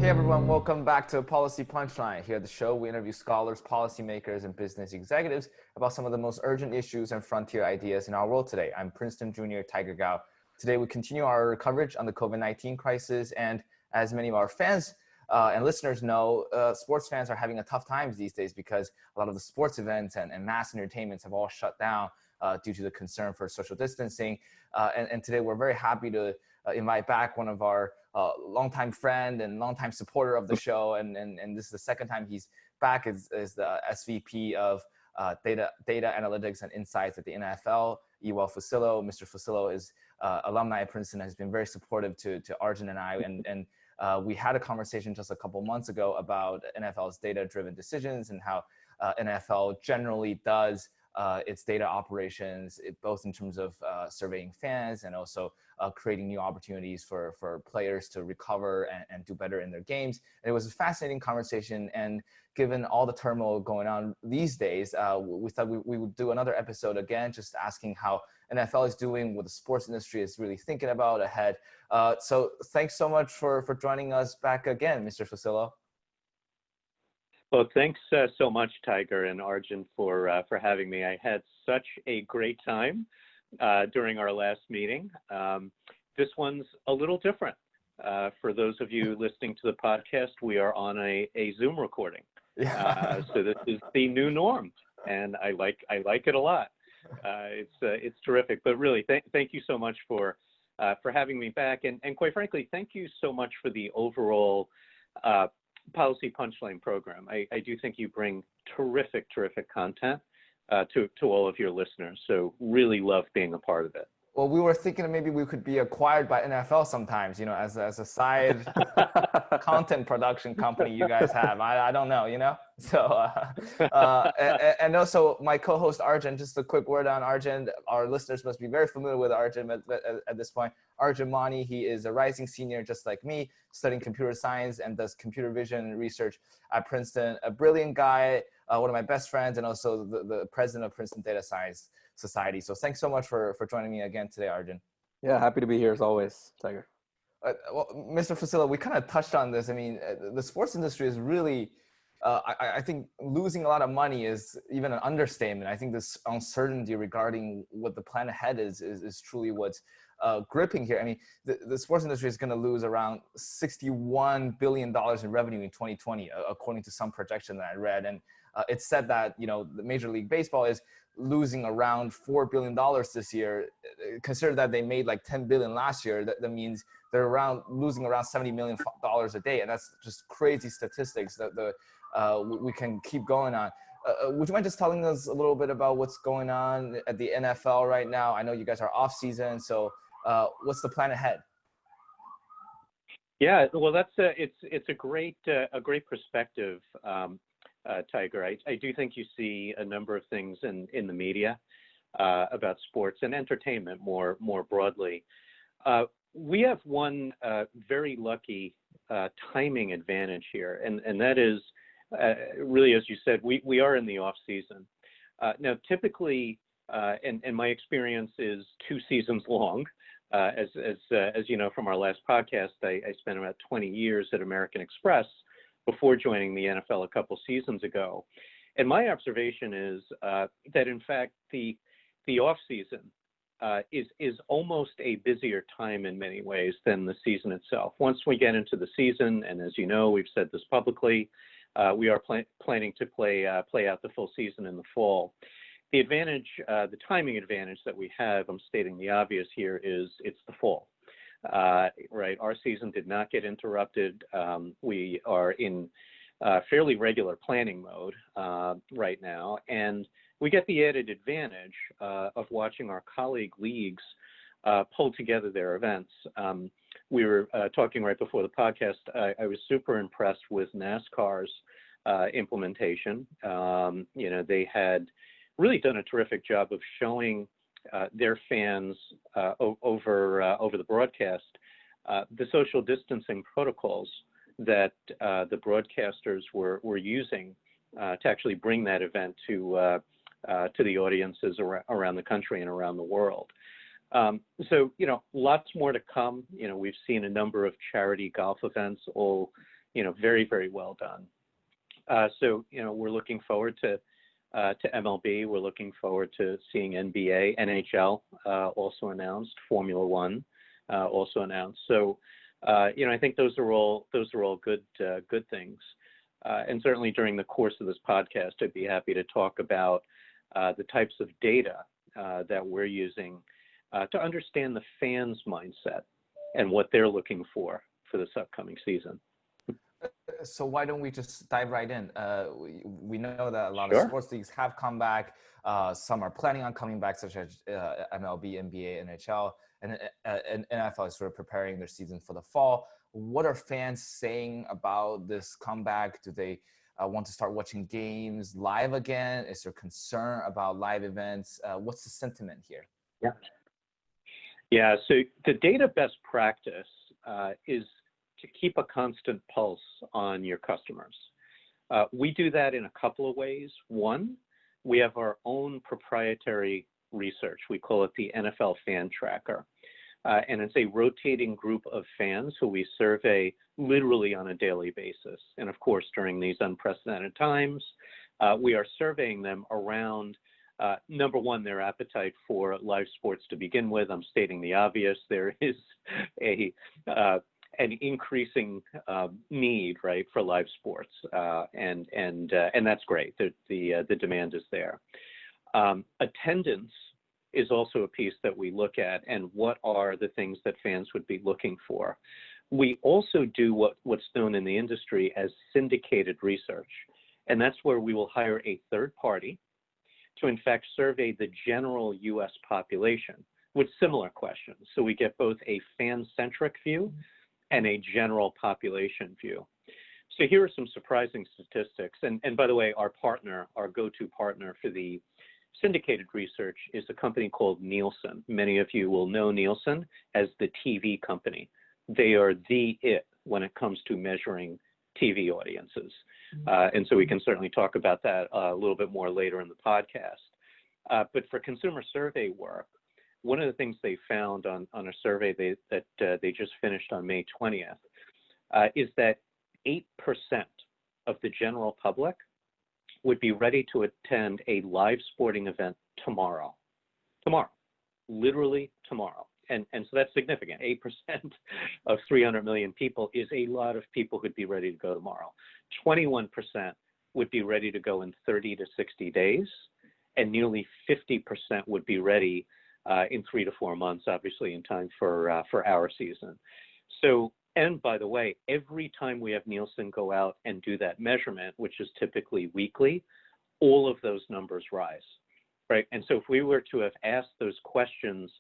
Hey everyone, welcome back to Policy Punchline. Here at the show, we interview scholars, policymakers, and business executives about some of the most urgent issues and frontier ideas in our world today. I'm Princeton Junior Tiger Gao. Today, we continue our coverage on the COVID-19 crisis, and as many of our fans and listeners know, sports fans are having a tough time these days because a lot of the sports events and mass entertainments have all shut down due to the concern for social distancing. And today, we're very happy to invite back one of our longtime friend and longtime supporter of the show, and this is the second time he's back as the SVP of data analytics and insights at the NFL, Iwao Fusillo. Mr. Fusillo is alumni at Princeton, has been very supportive to Arjun and I, and we had a conversation just a couple months ago about NFL's data-driven decisions and how NFL generally does its data operations, both in terms of surveying fans and also creating new opportunities for players to recover and do better in their games. And it was a fascinating conversation, and given all the turmoil going on these days, we thought we would do another episode again, just asking how NFL is doing, what the sports industry is really thinking about ahead. So thanks so much for joining us back again, Mr. Fusillo. Well, thanks so much, Tiger and Arjun, for having me. I had such a great time during our last meeting. This one's a little different. For those of you listening to the podcast, we are on a Zoom recording. Yeah. So this is the new norm, and I like it a lot. It's terrific. But really, thank you so much for having me back, and quite frankly, thank you so much for the overall Policy Punchline program. I do think you bring terrific content to all of your listeners. So really love being a part of it. Well, we were thinking maybe we could be acquired by NFL sometimes, you know, as a side content production company you guys have. I don't know, you know? So, and also my co-host Arjun, just a quick word on Arjun. Our listeners must be very familiar with Arjun at this point. Arjun Mani, he is a rising senior just like me, studying computer science and does computer vision research at Princeton. A brilliant guy, one of my best friends, and also the president of Princeton Data Science Society. So thanks so much for joining me again today, Arjun. Yeah, happy to be here as always, Tiger. Well, Mr. Fusillo, we kind of touched on this. I mean, the sports industry is really, I think losing a lot of money is even an understatement. I think this uncertainty regarding what the plan ahead is truly what's gripping here. I mean, the sports industry is going to lose around $61 billion in revenue in 2020, according to some projection that I read. And it's said that, you know, the Major League Baseball is losing around $4 billion this year. Consider that they made like $10 billion last year. That means they're losing around $70 million a day. And that's just crazy statistics that we can keep going on. Would you mind just telling us a little bit about what's going on at the NFL right now? I know you guys are off season, so what's the plan ahead? Yeah, well, it's a great perspective, Tiger. I do think you see a number of things in the media about sports and entertainment more broadly. We have one very lucky timing advantage here, and that is really, as you said, we are in the off season. Now, typically, and my experience is 2 seasons long. As you know from our last podcast, I spent about 20 years at American Express before joining the NFL a couple seasons ago. And my observation is that, in fact, the off season is almost a busier time in many ways than the season itself. Once we get into the season, and as you know, we've said this publicly, we are planning to play out the full season in the fall. The advantage, the timing advantage that we have, I'm stating the obvious here, is it's the fall. Right, our season did not get interrupted. We are in fairly regular planning mode right now, and we get the added advantage of watching our colleague leagues pull together their events. We were talking right before the podcast. I was super impressed with NASCAR's implementation. You know, they had really done a terrific job of showing their fans over the broadcast the social distancing protocols that the broadcasters were using to actually bring that event to the audiences around the country and around the world. So, you know, lots more to come. You know, we've seen a number of charity golf events all, very, very well done. So we're looking forward to MLB. We're looking forward to seeing NBA, NHL also announced, Formula One also announced. So I think those are all good things. And certainly during the course of this podcast, I'd be happy to talk about the types of data that we're using to understand the fans' mindset and what they're looking for this upcoming season. So why don't we just dive right in? We know that a lot Sure. of sports leagues have come back. Some are planning on coming back, such as MLB, NBA, NHL, and NFL is sort of preparing their season for the fall. What are fans saying about this comeback? Do they want to start watching games live again? Is there concern about live events? What's the sentiment here? Yeah. So the data best practice is to keep a constant pulse on your customers. We do that in a couple of ways. One, we have our own proprietary research. We call it the NFL Fan Tracker. And it's a rotating group of fans who we survey literally on a daily basis. And of course, during these unprecedented times, we are surveying them around, number one, their appetite for live sports to begin with. I'm stating the obvious. There is an increasing need, right, for live sports, and that's great. The demand is there. Attendance is also a piece that we look at, and what are the things that fans would be looking for. We also do what's known in the industry as syndicated research, and that's where we will hire a third party to in fact survey the general U.S. population with similar questions. So we get both a fan-centric view and a general population view. So here are some surprising statistics. And by the way, our go-to partner for the syndicated research is a company called Nielsen. Many of you will know Nielsen as the TV company. They are it when it comes to measuring TV audiences. And so we can certainly talk about that a little bit more later in the podcast. But for consumer survey work, one of the things they found on a survey that they just finished on May 20th is that 8% of the general public would be ready to attend a live sporting event tomorrow, literally tomorrow. And so that's significant. 8% of 300 million people is a lot of people who'd be ready to go tomorrow. 21% would be ready to go in 30 to 60 days, and nearly 50% would be ready in 3 to 4 months, obviously in time for our season. So, and by the way, every time we have Nielsen go out and do that measurement, which is typically weekly, all of those numbers rise, right? And so if we were to have asked those questions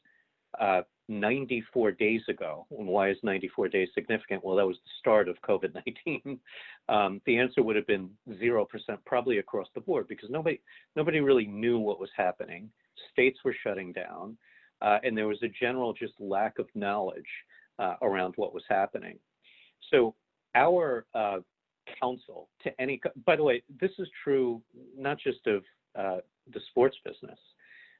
94 days ago, and why is 94 days significant? Well, that was the start of COVID-19. The answer would have been 0%, probably across the board, because nobody really knew what was happening. States were shutting down, and there was a general just lack of knowledge around what was happening. So our counsel to any, by the way, this is true not just of the sports business,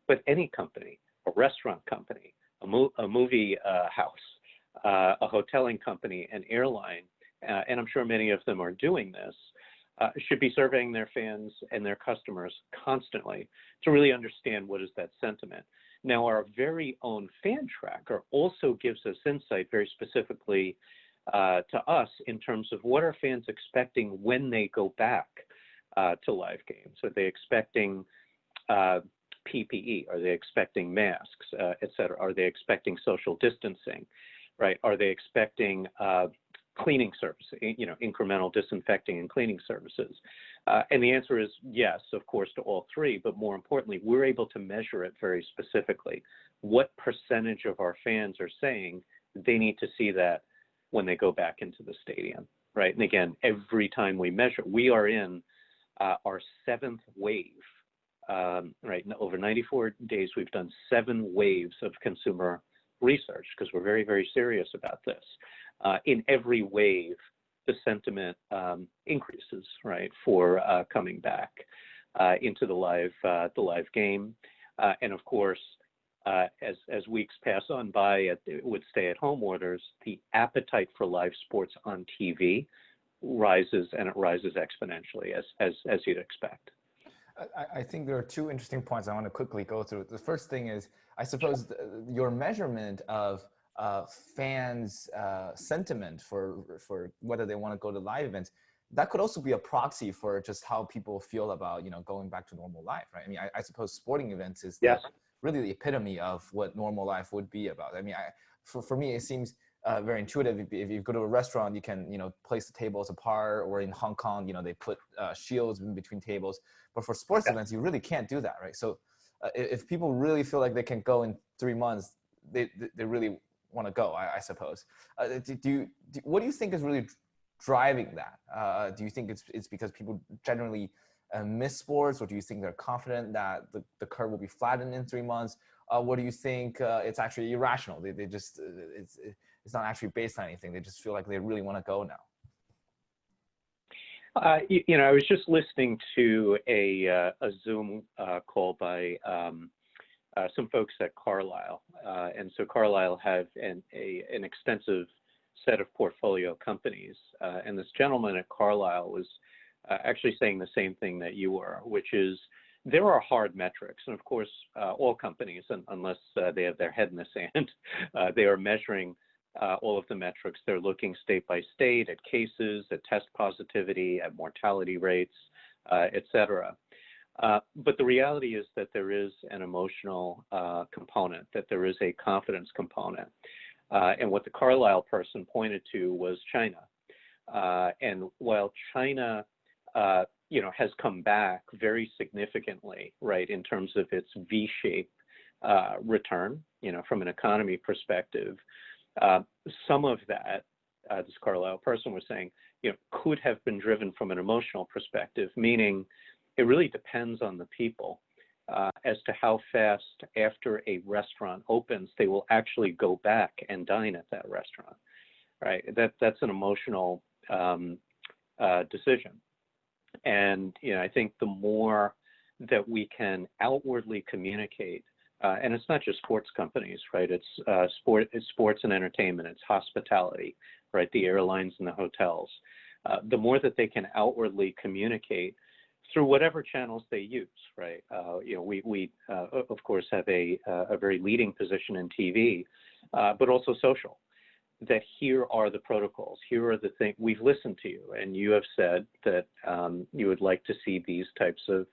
but any company, a restaurant company, a movie house, a hoteling company, an airline, and I'm sure many of them are doing this, should be surveying their fans and their customers constantly to really understand what is that sentiment. Now, our very own fan tracker also gives us insight very specifically to us in terms of what are fans expecting when they go back to live games. Are they expecting PPE? Are they expecting masks, et cetera? Are they expecting social distancing, right? Are they expecting cleaning services, incremental disinfecting and cleaning services? And the answer is yes, of course, to all three, but more importantly, we're able to measure it very specifically. What percentage of our fans are saying they need to see that when they go back into the stadium, right? And again, every time we measure, we are in our 7th wave, right? Over 94 days, we've done 7 waves of consumer research because we're very, very serious about this. In every wave, the sentiment increases, right, for coming back into the live game, and of course, as weeks pass on by with stay-at-home orders, the appetite for live sports on TV rises, and it rises exponentially as you'd expect. I think there are two interesting points I want to quickly go through. The first thing is, I suppose your measurement of fans' sentiment for whether they want to go to live events, that could also be a proxy for just how people feel about, going back to normal life, right? I mean, I suppose sporting events is really the epitome of what normal life would be about. I mean, for me, it seems very intuitive. If you go to a restaurant, you can, place the tables apart, or in Hong Kong, they put shields in between tables. But for sports events, you really can't do that, right? So if people really feel like they can go in 3 months, they really want to go, I suppose. What do you think is really driving that? Do you think it's because people generally miss sports, or do you think they're confident that the curve will be flattened in 3 months? What do you think it's actually irrational? They just, it's not actually based on anything. They just feel like they really want to go now. I was just listening to a Zoom call by some folks at Carlyle, and so Carlyle have an extensive set of portfolio companies, and this gentleman at Carlyle was actually saying the same thing that you were, which is there are hard metrics, and of course, all companies, unless they have their head in the sand, they are measuring all of the metrics. They're looking state by state at cases, at test positivity, at mortality rates, et cetera. But the reality is that there is an emotional component, that there is a confidence component. And what the Carlyle person pointed to was China. And while China, has come back very significantly, right, in terms of its V-shaped return, from an economy perspective, some of that, this Carlyle person was saying, could have been driven from an emotional perspective, meaning it really depends on the people as to how fast after a restaurant opens, they will actually go back and dine at that restaurant, right? That's an emotional decision. And, I think the more that we can outwardly communicate, and it's not just sports companies, right? It's sports and entertainment, it's hospitality, right? The airlines and the hotels. The more that they can outwardly communicate through whatever channels they use, right? We of course have a very leading position in TV, but also social. That here are the protocols, here are the things, we've listened to you, and you have said that you would like to see these types of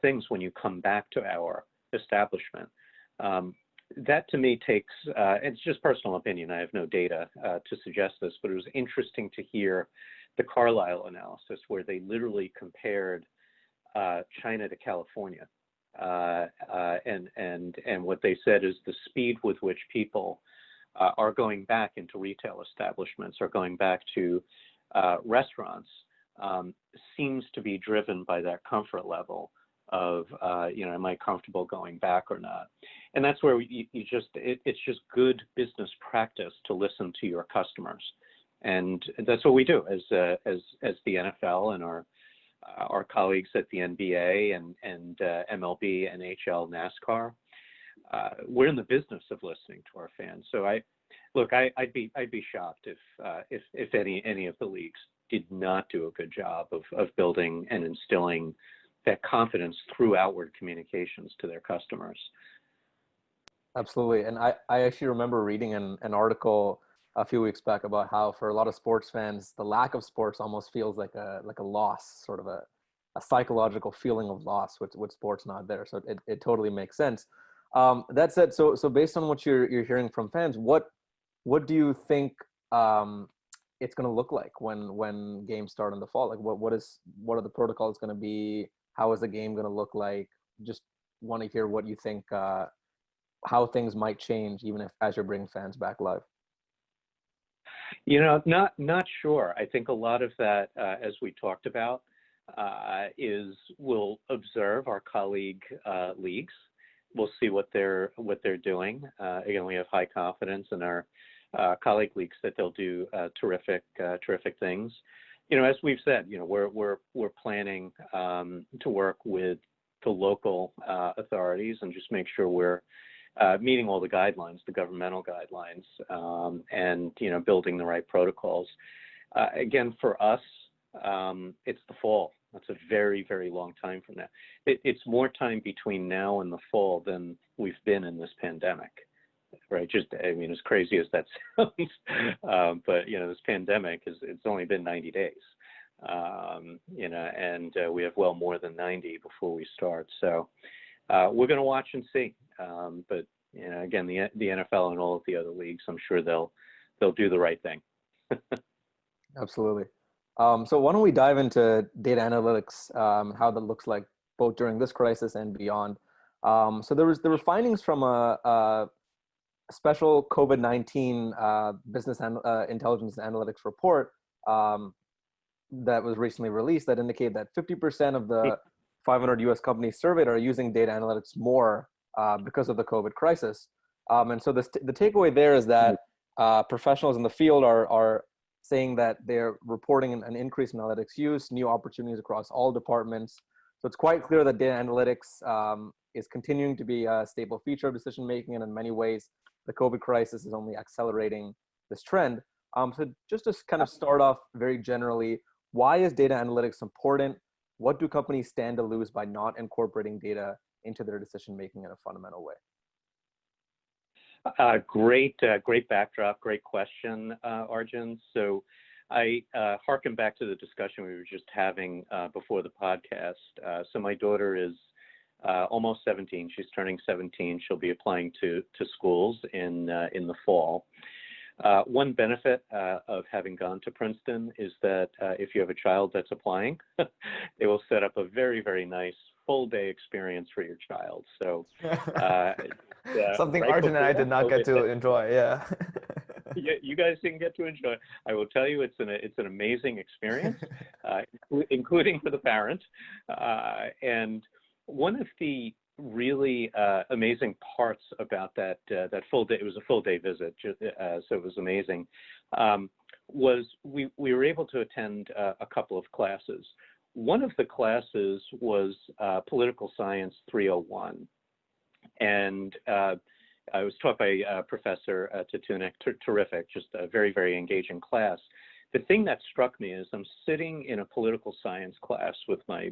things when you come back to our establishment. That to me takes, it's just personal opinion, I have no data to suggest this, but it was interesting to hear the Carlyle analysis where they literally compared China to California. And what they said is the speed with which people are going back into retail establishments, or going back to restaurants, seems to be driven by that comfort level of, am I comfortable going back or not? And that's where it's just good business practice to listen to your customers. And that's what we do as the NFL and our colleagues at the NBA and MLB, NHL, NASCAR. We're in the business of listening to our fans. So I'd be shocked if any of the leagues did not do a good job of building and instilling that confidence through outward communications to their customers. Absolutely. And I actually remember reading an article a few weeks back about how for a lot of sports fans, the lack of sports almost feels like a loss, sort of a psychological feeling of loss with sports not there. So it totally makes sense. That said, so based on what you're hearing from fans, what do you think it's going to look like when games start in the fall? Like what are the protocols going to be? How is the game going to look like? Just want to hear what you think, how things might change, even if as you're bringing fans back live. Not sure. I think a lot of that, as we talked about, is we'll observe our colleague leagues. We'll see what they're doing. Again, we have high confidence in our colleague leagues that they'll do terrific things. As we've said, we're planning to work with the local authorities and just make sure we're meeting all the guidelines, the governmental guidelines, and building the right protocols. Again, for us, it's the fall. That's a very, very long time from now. It's more time between now and the fall than we've been in this pandemic, right? Just, I mean, as crazy as that sounds, but this pandemic it's only been 90 days, and we have well more than 90 before we start. So we're going to watch and see. But again, the NFL and all of the other leagues, I'm sure they'll do the right thing. Absolutely. So why don't we dive into data analytics, how that looks like both during this crisis and beyond. So there were findings from a special COVID-19 business intelligence and analytics report that was recently released that indicate that 50% of the 500 US companies surveyed are using data analytics more because of the COVID crisis. And so the takeaway there is that professionals in the field are saying that they're reporting an increase in analytics use, new opportunities across all departments. So it's quite clear that data analytics is continuing to be a stable feature of decision-making, and in many ways, the COVID crisis is only accelerating this trend. So just to kind of start off very generally, why is data analytics important? What do companies stand to lose by not incorporating data into their decision-making in a fundamental way? Great backdrop, great question, Arjun. So I harken back to the discussion we were just having before the podcast. So my daughter is almost 17. She's turning 17. She'll be applying to schools in the fall. One benefit of having gone to Princeton is that if you have a child that's applying, they will set up a very, very nice full-day experience for your child. So something right Arjun and I did not get to enjoy. Yeah. Yeah, you guys didn't get to enjoy it. I will tell you, it's an amazing experience, including for the parent. And one of the really amazing parts about that full day, it was a full day visit, so it was amazing, was we were able to attend a couple of classes. One of the classes was Political Science 301. And I was taught by Professor Tatunek, terrific, just a very, very engaging class. The thing that struck me is I'm sitting in a political science class with my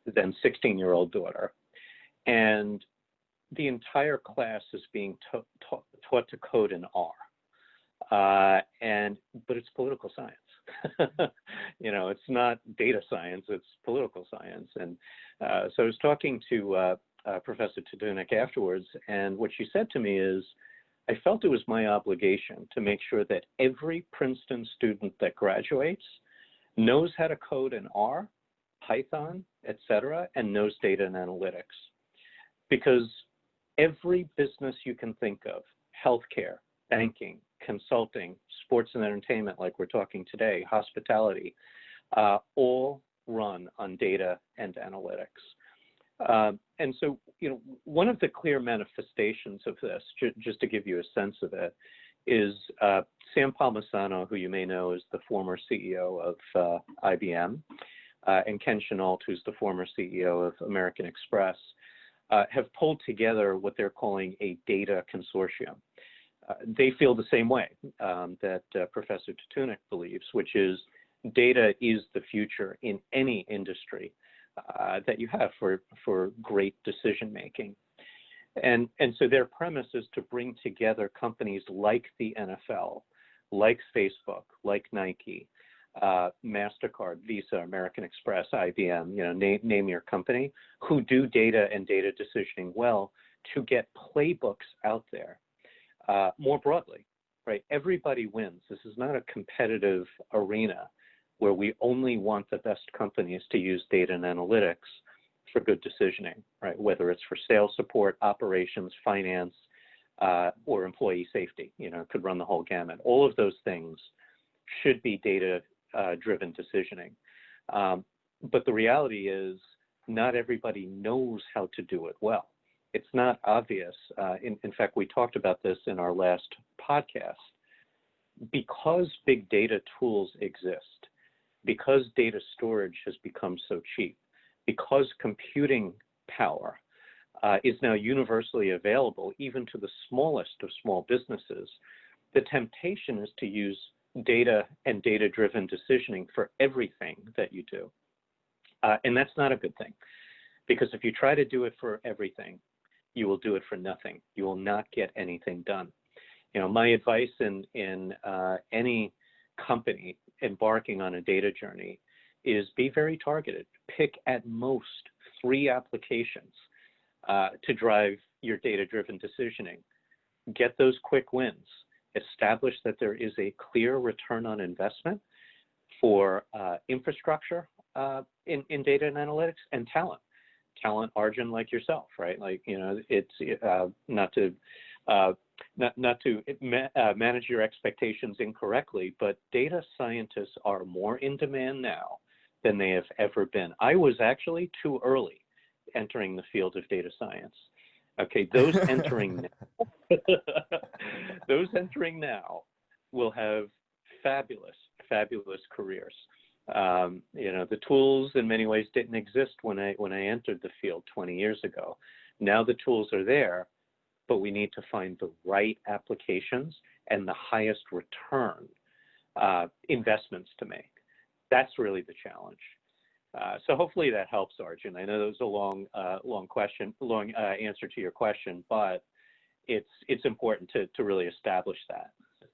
then 16-year-old daughter, and the entire class is being taught to code in R. But it's political science. It's not data science, it's political science. And so I was talking to Professor Tatunek afterwards, and what she said to me is, I felt it was my obligation to make sure that every Princeton student that graduates knows how to code in R, Python, etc., and knows data and analytics. Because every business you can think of, healthcare, banking, consulting, sports and entertainment, like we're talking today, hospitality, all run on data and analytics. And so, one of the clear manifestations of this, just to give you a sense of it, is Sam Palmisano, who you may know is the former CEO of IBM, and Ken Chenault, who's the former CEO of American Express, have pulled together what they're calling a data consortium. They feel the same way that Professor Tatunek believes, which is data is the future in any industry that you have for great decision making. And so their premise is to bring together companies like the NFL, like Facebook, like Nike, MasterCard, Visa, American Express, IBM, name your company, who do data and data decisioning well, to get playbooks out there more broadly, right? Everybody wins. This is not a competitive arena where we only want the best companies to use data and analytics for good decisioning, right? Whether it's for sales support, operations, finance, or employee safety, could run the whole gamut. All of those things should be data-driven decisioning. But the reality is not everybody knows how to do it well. It's not obvious. In fact, we talked about this in our last podcast. Because big data tools exist, because data storage has become so cheap, because computing power is now universally available even to the smallest of small businesses, the temptation is to use data and data-driven decisioning for everything that you do. And that's not a good thing, because if you try to do it for everything, you will do it for nothing. You will not get anything done. You know, my advice in any company embarking on a data journey is be very targeted. Pick at most 3 applications to drive your data-driven decisioning. Get those quick wins. Establish that there is a clear return on investment for infrastructure in data and analytics, and talent. Arjun, like yourself, right? Like, you know, it's not to manage your expectations incorrectly, but data scientists are more in demand now than they have ever been. I was actually too early entering the field of data science. Okay, those entering now will have fabulous careers. You know, the tools in many ways didn't exist when I entered the field 20 years ago. Now the tools are there, but we need to find the right applications and the highest return investments to make. That's really the challenge. So hopefully that helps, Arjun. I know that was a long answer to your question, but it's important to really establish that.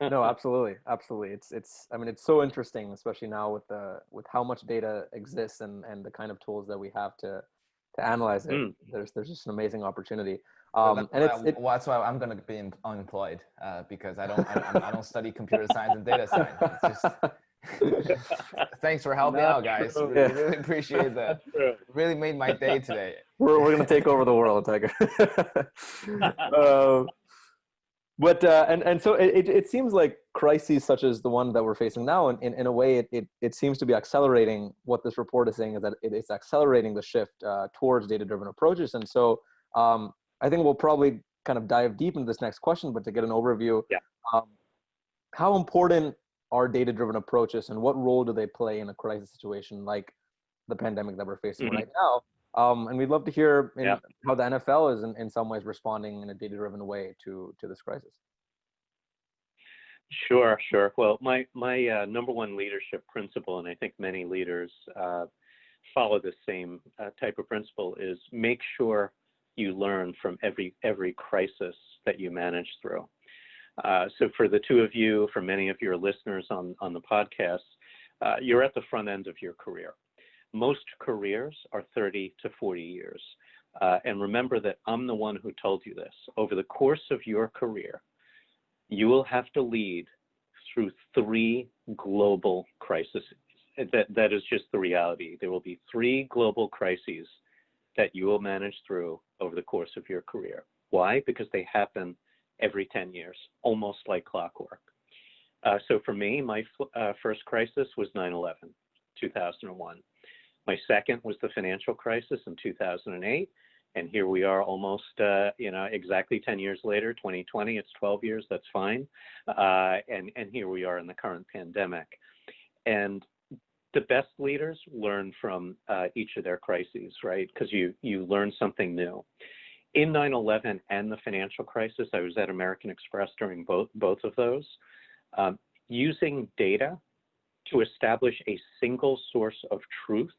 No, absolutely. I mean, it's so interesting, especially now with how much data exists and the kind of tools that we have to analyze it. There's just an amazing opportunity. That's why I'm going to be unemployed, because I don't study computer science and data science. It's just thanks for helping out, guys. Really appreciate that. Really made my day today. We're going to take over the world, Tiger. But so it seems like crises such as the one that we're facing now, in a way, it seems to be accelerating. What this report is saying is that it is accelerating the shift towards data-driven approaches. And so I think we'll probably kind of dive deep into this next question, but to get an overview, how important are data-driven approaches, and what role do they play in a crisis situation like the pandemic that we're facing right now? And we'd love to hear how the NFL is in some ways responding in a data-driven way to this crisis. Sure. Well, my number one leadership principle, and I think many leaders follow the same type of principle, is make sure you learn from every crisis that you manage through. So for the two of you, for many of your listeners on the podcast, you're at the front end of your career. Most careers are 30 to 40 years. And remember that I'm the one who told you this. Over the course of your career, you will have to lead through 3 global crises. That is just the reality. There will be 3 global crises that you will manage through over the course of your career. Why? Because they happen every 10 years, almost like clockwork. So for me, my first crisis was 9/11, 2001. My second was the financial crisis in 2008. And here we are almost, exactly 10 years later, 2020, it's 12 years, that's fine. And here we are in the current pandemic. And the best leaders learn from each of their crises, right? Because you learn something new. In 9/11 and the financial crisis, I was at American Express during both of those, using data to establish a single source of truth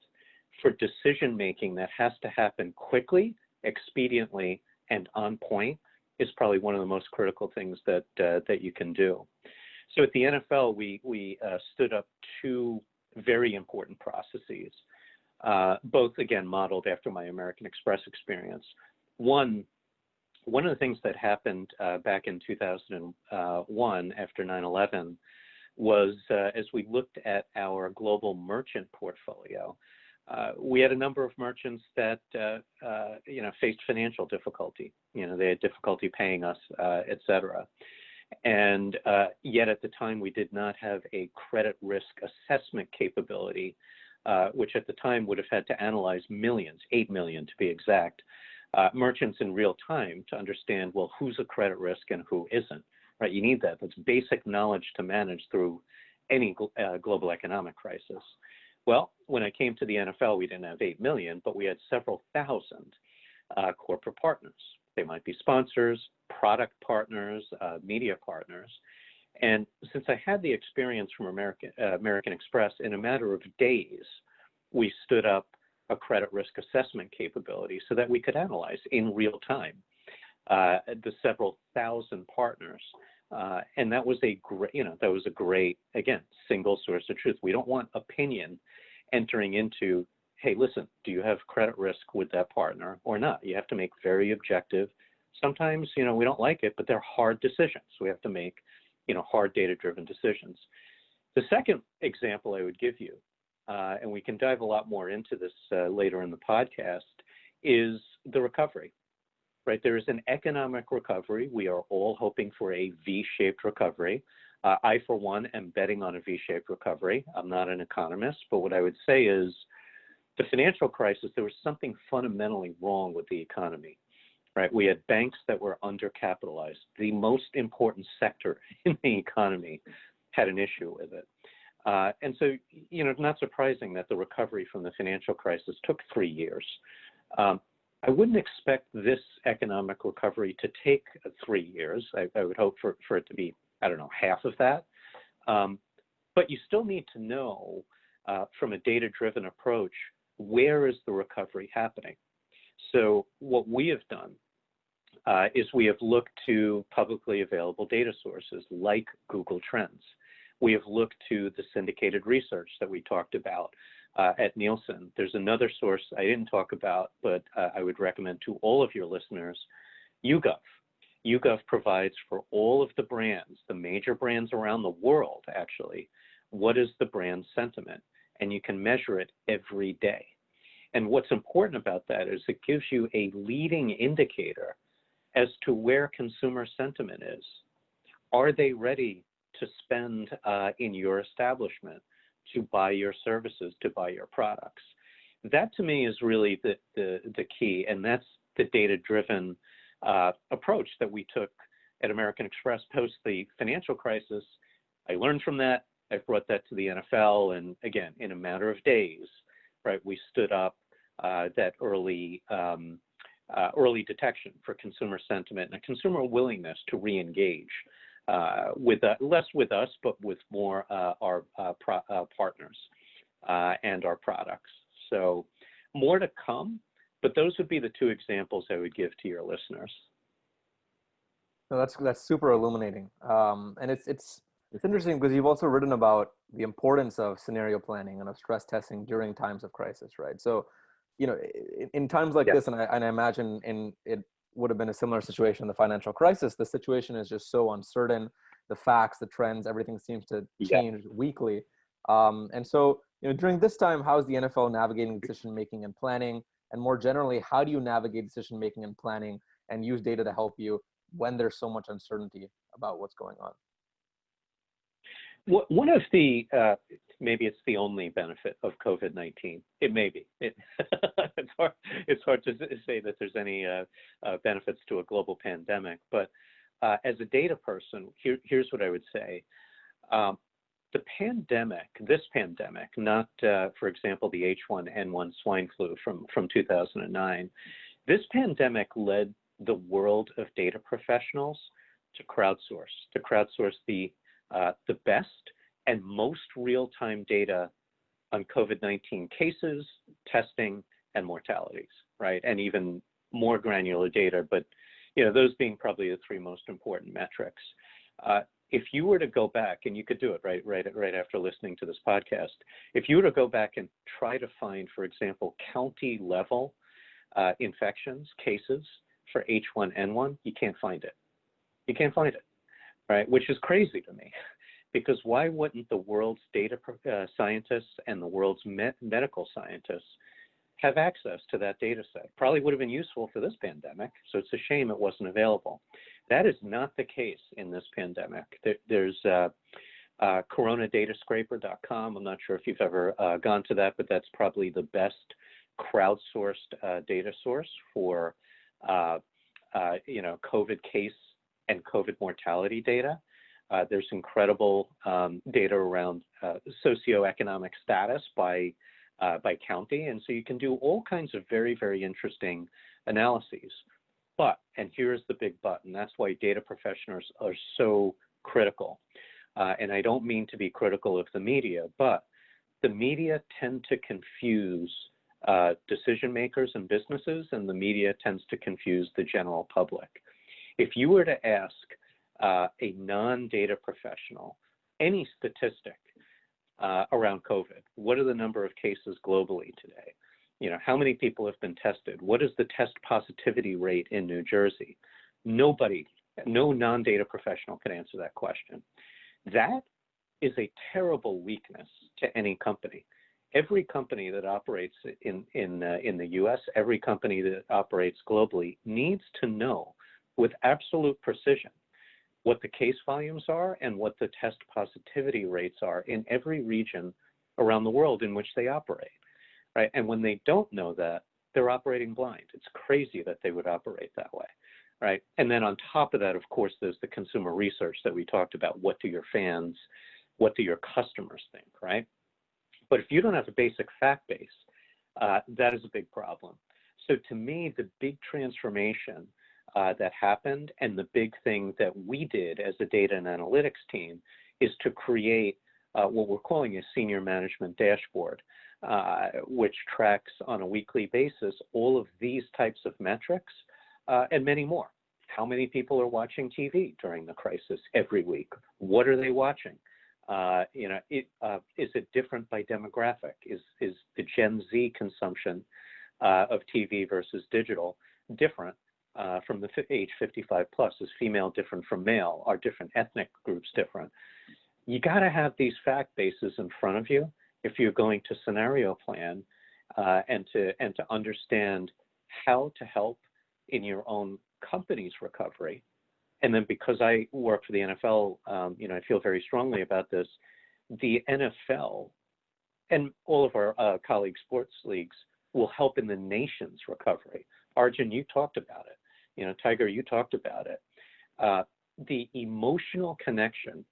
for decision-making that has to happen quickly, expediently, and on point is probably one of the most critical things that you can do. So at the NFL, we stood up 2 very important processes, both, again, modeled after my American Express experience. One of the things that happened back in 2001 after 9/11 was as we looked at our global merchant portfolio, we had a number of merchants that faced financial difficulty. They had difficulty paying us, et cetera. And yet at the time, we did not have a credit risk assessment capability, which at the time would have had to analyze millions, 8 million to be exact, merchants in real time to understand, well, who's a credit risk and who isn't, right? You need that. That's basic knowledge to manage through any global economic crisis. Well, when I came to the NFL, we didn't have 8 million, but we had several thousand corporate partners. They might be sponsors, product partners, media partners. And since I had the experience from American Express, in a matter of days, we stood up a credit risk assessment capability so that we could analyze in real time the several thousand partners. And that was a great, again, single source of truth. We don't want opinion entering into, hey, listen, do you have credit risk with that partner or not? You have to make very objective. Sometimes, we don't like it, but they're hard decisions. We have to make, hard data-driven decisions. The second example I would give you, and we can dive a lot more into this later in the podcast, is the recovery, right? There is an economic recovery. We are all hoping for a V-shaped recovery. I, for one, am betting on a V-shaped recovery. I'm not an economist, but what I would say is the financial crisis, there was something fundamentally wrong with the economy, right? We had banks that were undercapitalized. The most important sector in the economy had an issue with it. And so, it's not surprising that the recovery from the financial crisis took 3 years. I wouldn't expect this economic recovery to take 3 years. I would hope for it to be, half of that. But you still need to know from a data-driven approach, where is the recovery happening? So what we have done is we have looked to publicly available data sources like Google Trends. We have looked to the syndicated research that we talked about at Nielsen. There's another source I didn't talk about, but I would recommend to all of your listeners, YouGov. YouGov provides for all of the brands, the major brands around the world, actually, what is the brand sentiment? And you can measure it every day. And what's important about that is it gives you a leading indicator as to where consumer sentiment is. Are they ready to spend in your establishment, to buy your services, to buy your products? That to me is really the key, and that's the data-driven approach that we took at American Express post the financial crisis. I learned from that. I brought that to the NFL, and again, in a matter of days, right, we stood up that early detection for consumer sentiment and a consumer willingness to re-engage less with us, but with more our partners and our products. So more to come, but those would be the two examples I would give to your listeners. No, that's super illuminating, and it's interesting because you've also written about the importance of scenario planning and of stress testing during times of crisis, right? So, in times like this, and I imagine it would have been a similar situation in the financial crisis. The situation is just so uncertain. The facts, the trends, everything seems to change weekly. And so, during this time, how is the NFL navigating decision-making and planning? And more generally, how do you navigate decision-making and planning and use data to help you when there's so much uncertainty about what's going on? One of the, maybe it's the only benefit of COVID-19. It may be. It's hard to say that there's any benefits to a global pandemic. But as a data person, here's what I would say. This pandemic, not, for example, the H1N1 swine flu from 2009, this pandemic led the world of data professionals to crowdsource the best and most real-time data on COVID-19 cases, testing, and mortalities, right? And even more granular data, but those being probably the three most important metrics. If you were to go back, and you could do it right after listening to this podcast, if you were to go back and try to find, for example, county-level infections, cases for H1N1, you can't find it. You can't find it. Right, which is crazy to me, because why wouldn't the world's data scientists and the world's medical scientists have access to that data set? Probably would have been useful for this pandemic, so it's a shame it wasn't available. That is not the case in this pandemic. There's coronadatascraper.com. I'm not sure if you've ever gone to that, but that's probably the best crowdsourced data source for COVID case and COVID mortality data. There's incredible data around socioeconomic status by county, and so you can do all kinds of very, very interesting analyses. But, and here's the big but, and that's why data professionals are so critical. and I don't mean to be critical of the media, but the media tend to confuse decision makers and businesses, and the media tends to confuse the general public. If you were to ask a non-data professional any statistic around COVID, what are the number of cases globally today? You know, how many people have been tested? What is the test positivity rate in New Jersey? Nobody, no non-data professional can answer that question. That is a terrible weakness to any company. Every company that operates in the US, every company that operates globally needs to know with absolute precision what the case volumes are and what the test positivity rates are in every region around the world in which they operate, right? And when they don't know that, they're operating blind. It's crazy that they would operate that way, right? And then on top of that, of course, there's the consumer research that we talked about. What do your fans, what do your customers think, right? But if you don't have a basic fact base, that is a big problem. So to me, the big transformation that happened and the big thing that we did as a data and analytics team is to create what we're calling a senior management dashboard, which tracks on a weekly basis all of these types of metrics and many more. How many people are watching TV during the crisis every week? What are they watching? You know, is it different by demographic? Is the Gen Z consumption of TV versus digital different from the age 55 plus? Is female different from male? Are different ethnic groups different? You got to have these fact bases in front of you if you're going to scenario plan and to understand how to help in your own company's recovery. And then because I work for the NFL, you know, I feel very strongly about this. The NFL and all of our colleague sports leagues will help in the nation's recovery. Arjun, you talked about it. You know, Tiger, you talked about it. The emotional connection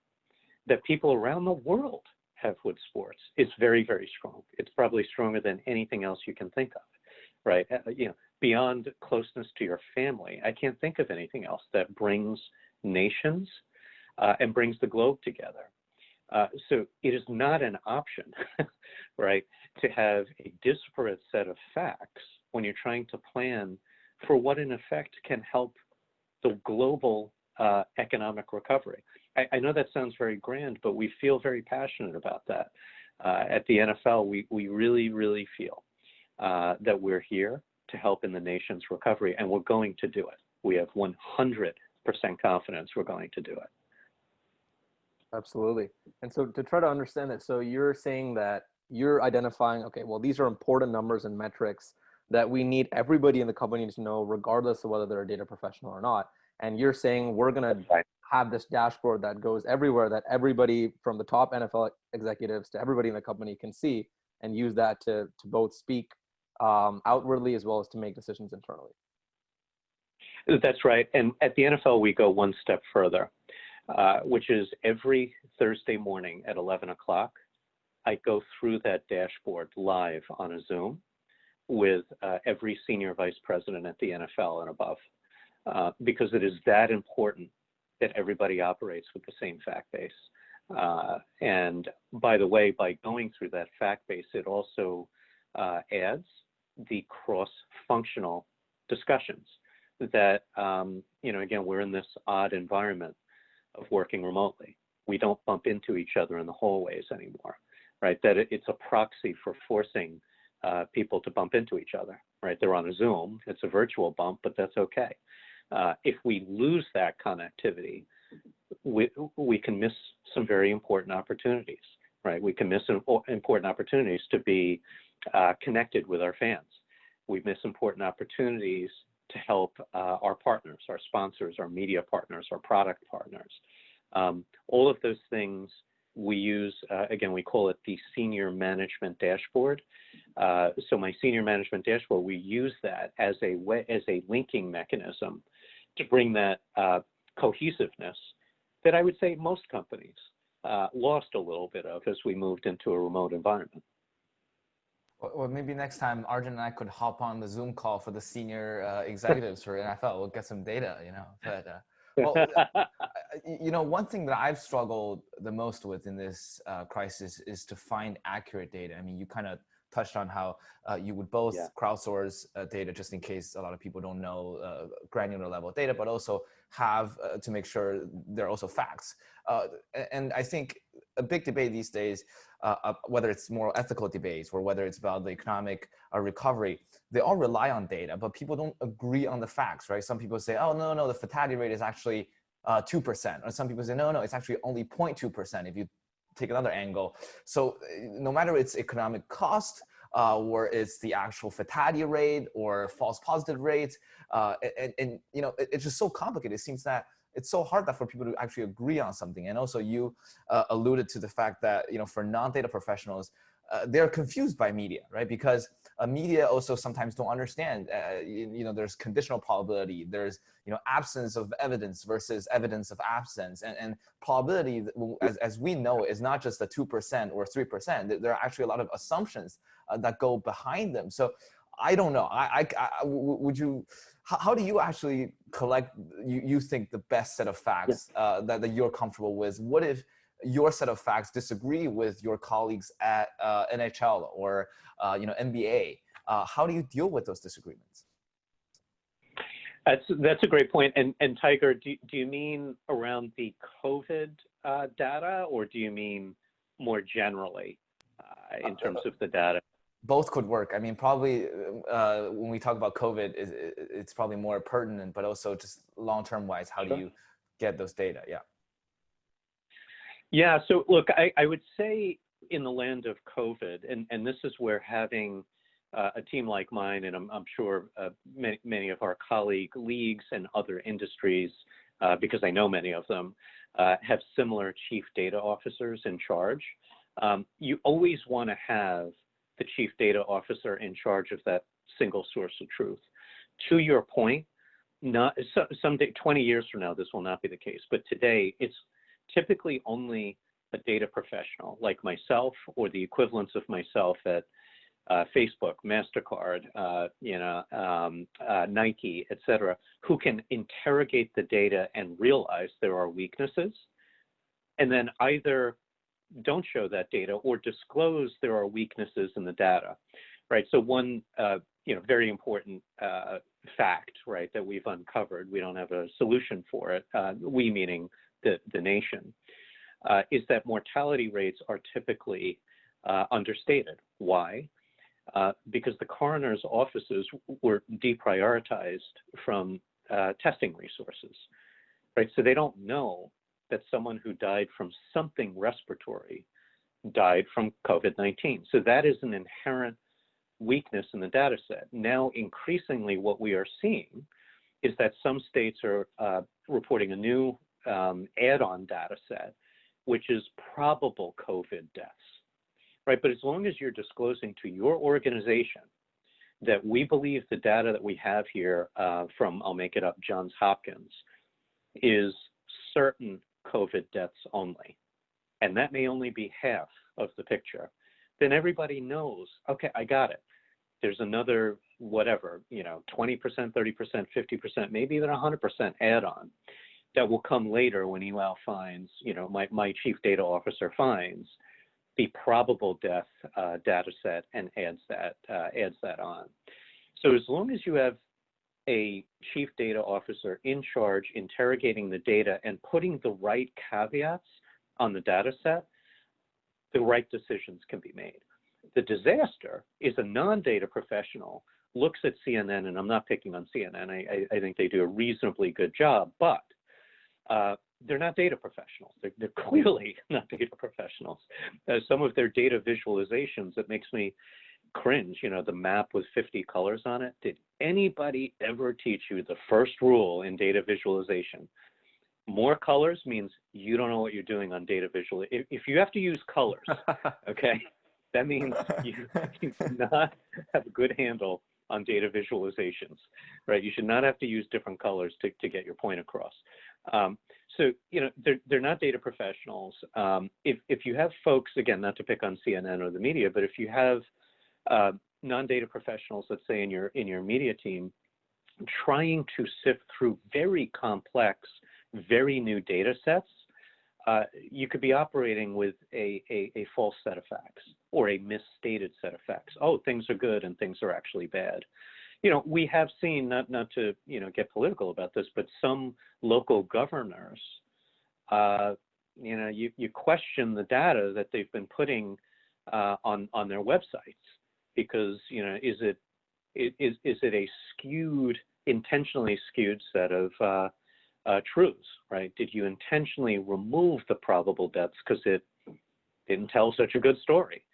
that people around the world have with sports is very, very strong. It's probably stronger than anything else you can think of, right? You know, beyond closeness to your family, I can't think of anything else that brings nations and brings the globe together. So it is not an option, right, to have a disparate set of facts when you're trying to plan for what in effect can help the global economic recovery. I know that sounds very grand, but we feel very passionate about that. At the NFL, we really, really feel that we're here to help in the nation's recovery, and we're going to do it. We have 100% confidence we're going to do it. Absolutely. And so to try to understand it, so you're saying that you're identifying, okay, well, these are important numbers and metrics that we need everybody in the company to know, regardless of whether they're a data professional or not. And you're saying we're going to have this dashboard that goes everywhere, that everybody from the top NFL executives to everybody in the company can see, and use that to both speak outwardly as well as to make decisions internally. That's right. And at the NFL, we go one step further, which is every Thursday morning at 11 o'clock, I go through that dashboard live on a Zoom with every senior vice president at the NFL and above, because it is that important that everybody operates with the same fact base. And by the way, by going through that fact base, it also adds the cross-functional discussions that, you know, again, we're in this odd environment of working remotely. We don't bump into each other in the hallways anymore, right? That it's a proxy for forcing people to bump into each other, right? They're on a Zoom, it's a virtual bump, but that's okay. If we lose that connectivity, we can miss some very important opportunities, right? We can miss important opportunities to be connected with our fans. We miss important opportunities to help our partners, our sponsors, our media partners, our product partners. All of those things we use, again, we call it the senior management dashboard. So my senior management dashboard, we use that as a way, as a linking mechanism to bring that cohesiveness that I would say most companies lost a little bit of as we moved into a remote environment. Well, maybe next time Arjun and I could hop on the Zoom call for the senior executives for NFL. We'll get some data, you know. But well, you know, one thing that I've struggled the most with in this crisis is to find accurate data. I mean, you kind of touched on how you would both crowdsource data just in case a lot of people don't know granular level data, but also have to make sure they're also facts. And I think a big debate these days, whether it's more ethical debates or whether it's about the economic recovery, they all rely on data, but people don't agree on the facts, right? Some people say, oh, no, the fatality rate is actually 2%. Or some people say, no, it's actually only 0.2% if you take another angle. So no matter it's economic cost, or it's the actual fatality rate or false positive rate, and you know, it's just so complicated. It seems that it's so hard that for people to actually agree on something. And also you alluded to the fact that, you know, for non-data professionals, they're confused by media, right? Because media also sometimes don't understand, you know, there's conditional probability, there's, you know, absence of evidence versus evidence of absence. And probability, as we know, is not just a 2% or 3%. There are actually a lot of assumptions that go behind them. So I don't know, would you, how do you actually collect, you think, the best set of facts that you're comfortable with? What if your set of facts disagree with your colleagues at NHL or you know, NBA? How do you deal with those disagreements? That's a great point. And Tiger, do you mean around the COVID data, or do you mean more generally in terms of the data? Both could work. I mean, probably when we talk about COVID, it's probably more pertinent, but also just long-term wise, how do you get those data? Yeah. Yeah, so look, I would say in the land of COVID, and this is where having a team like mine, and I'm sure many of our colleague leagues and other industries, because I know many of them, have similar chief data officers in charge. You always want to have the chief data officer in charge of that single source of truth. To your point, not someday, 20 years from now, this will not be the case, but today it's typically only a data professional like myself or the equivalents of myself at Facebook, MasterCard, Nike, et cetera, who can interrogate the data and realize there are weaknesses, and then either don't show that data or disclose there are weaknesses in the data, right? So one, very important fact, right, that we've uncovered, we don't have a solution for it, we meaning the nation, is that mortality rates are typically understated. Why? Because the coroner's offices were deprioritized from testing resources, right? So they don't know that someone who died from something respiratory died from COVID-19. So that is an inherent weakness in the data set. Now, increasingly, what we are seeing is that some states are reporting a new add-on data set, which is probable COVID deaths, right? But as long as you're disclosing to your organization that we believe the data that we have here from, I'll make it up, Johns Hopkins, is certain COVID deaths only, and that may only be half of the picture, then everybody knows, okay, I got it. There's another, whatever, 20%, 30%, 50%, maybe even 100% add-on that will come later when Iwao finds, my chief data officer finds the probable death data set and adds that on. So as long as you have a chief data officer in charge interrogating the data and putting the right caveats on the data set, the right decisions can be made. The disaster is a non-data professional looks at CNN, and I'm not picking on CNN, I think they do a reasonably good job, but they're not data professionals. They're clearly not data professionals. Some of their data visualizations, it makes me cringe, the map with 50 colors on it. Did anybody ever teach you the first rule in data visualization? More colors means you don't know what you're doing on data visual. If you have to use colors, okay, that means you do not have a good handle on data visualizations, right? You should not have to use different colors to get your point across. So, they're not data professionals. If you have folks, again, not to pick on CNN or the media, but if you have non-data professionals, let's say in your media team, trying to sift through very complex, very new data sets, you could be operating with a false set of facts or a misstated set of facts. Oh, things are good and things are actually bad. We have seen, not to get political about this, but some local governors, you question the data that they've been putting on their websites because is it a intentionally skewed set of truths, right? Did you intentionally remove the probable deaths because it didn't tell such a good story?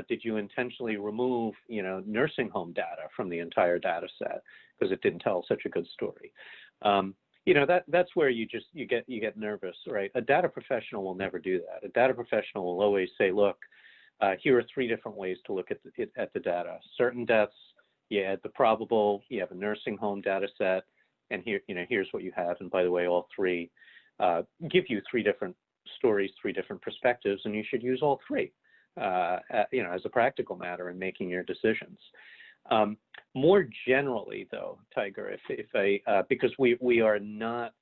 Did you intentionally remove, nursing home data from the entire data set because it didn't tell such a good story? That's where you get nervous, right? A data professional will never do that. A data professional will always say, look, here are 3 different ways to look at the data. Certain deaths, you add the probable, you have a nursing home data set, and here's what you have. And by the way, all 3 give you 3 different stories, 3 different perspectives, and you should use all 3. As a practical matter in making your decisions. More generally, though, Tiger, because we are not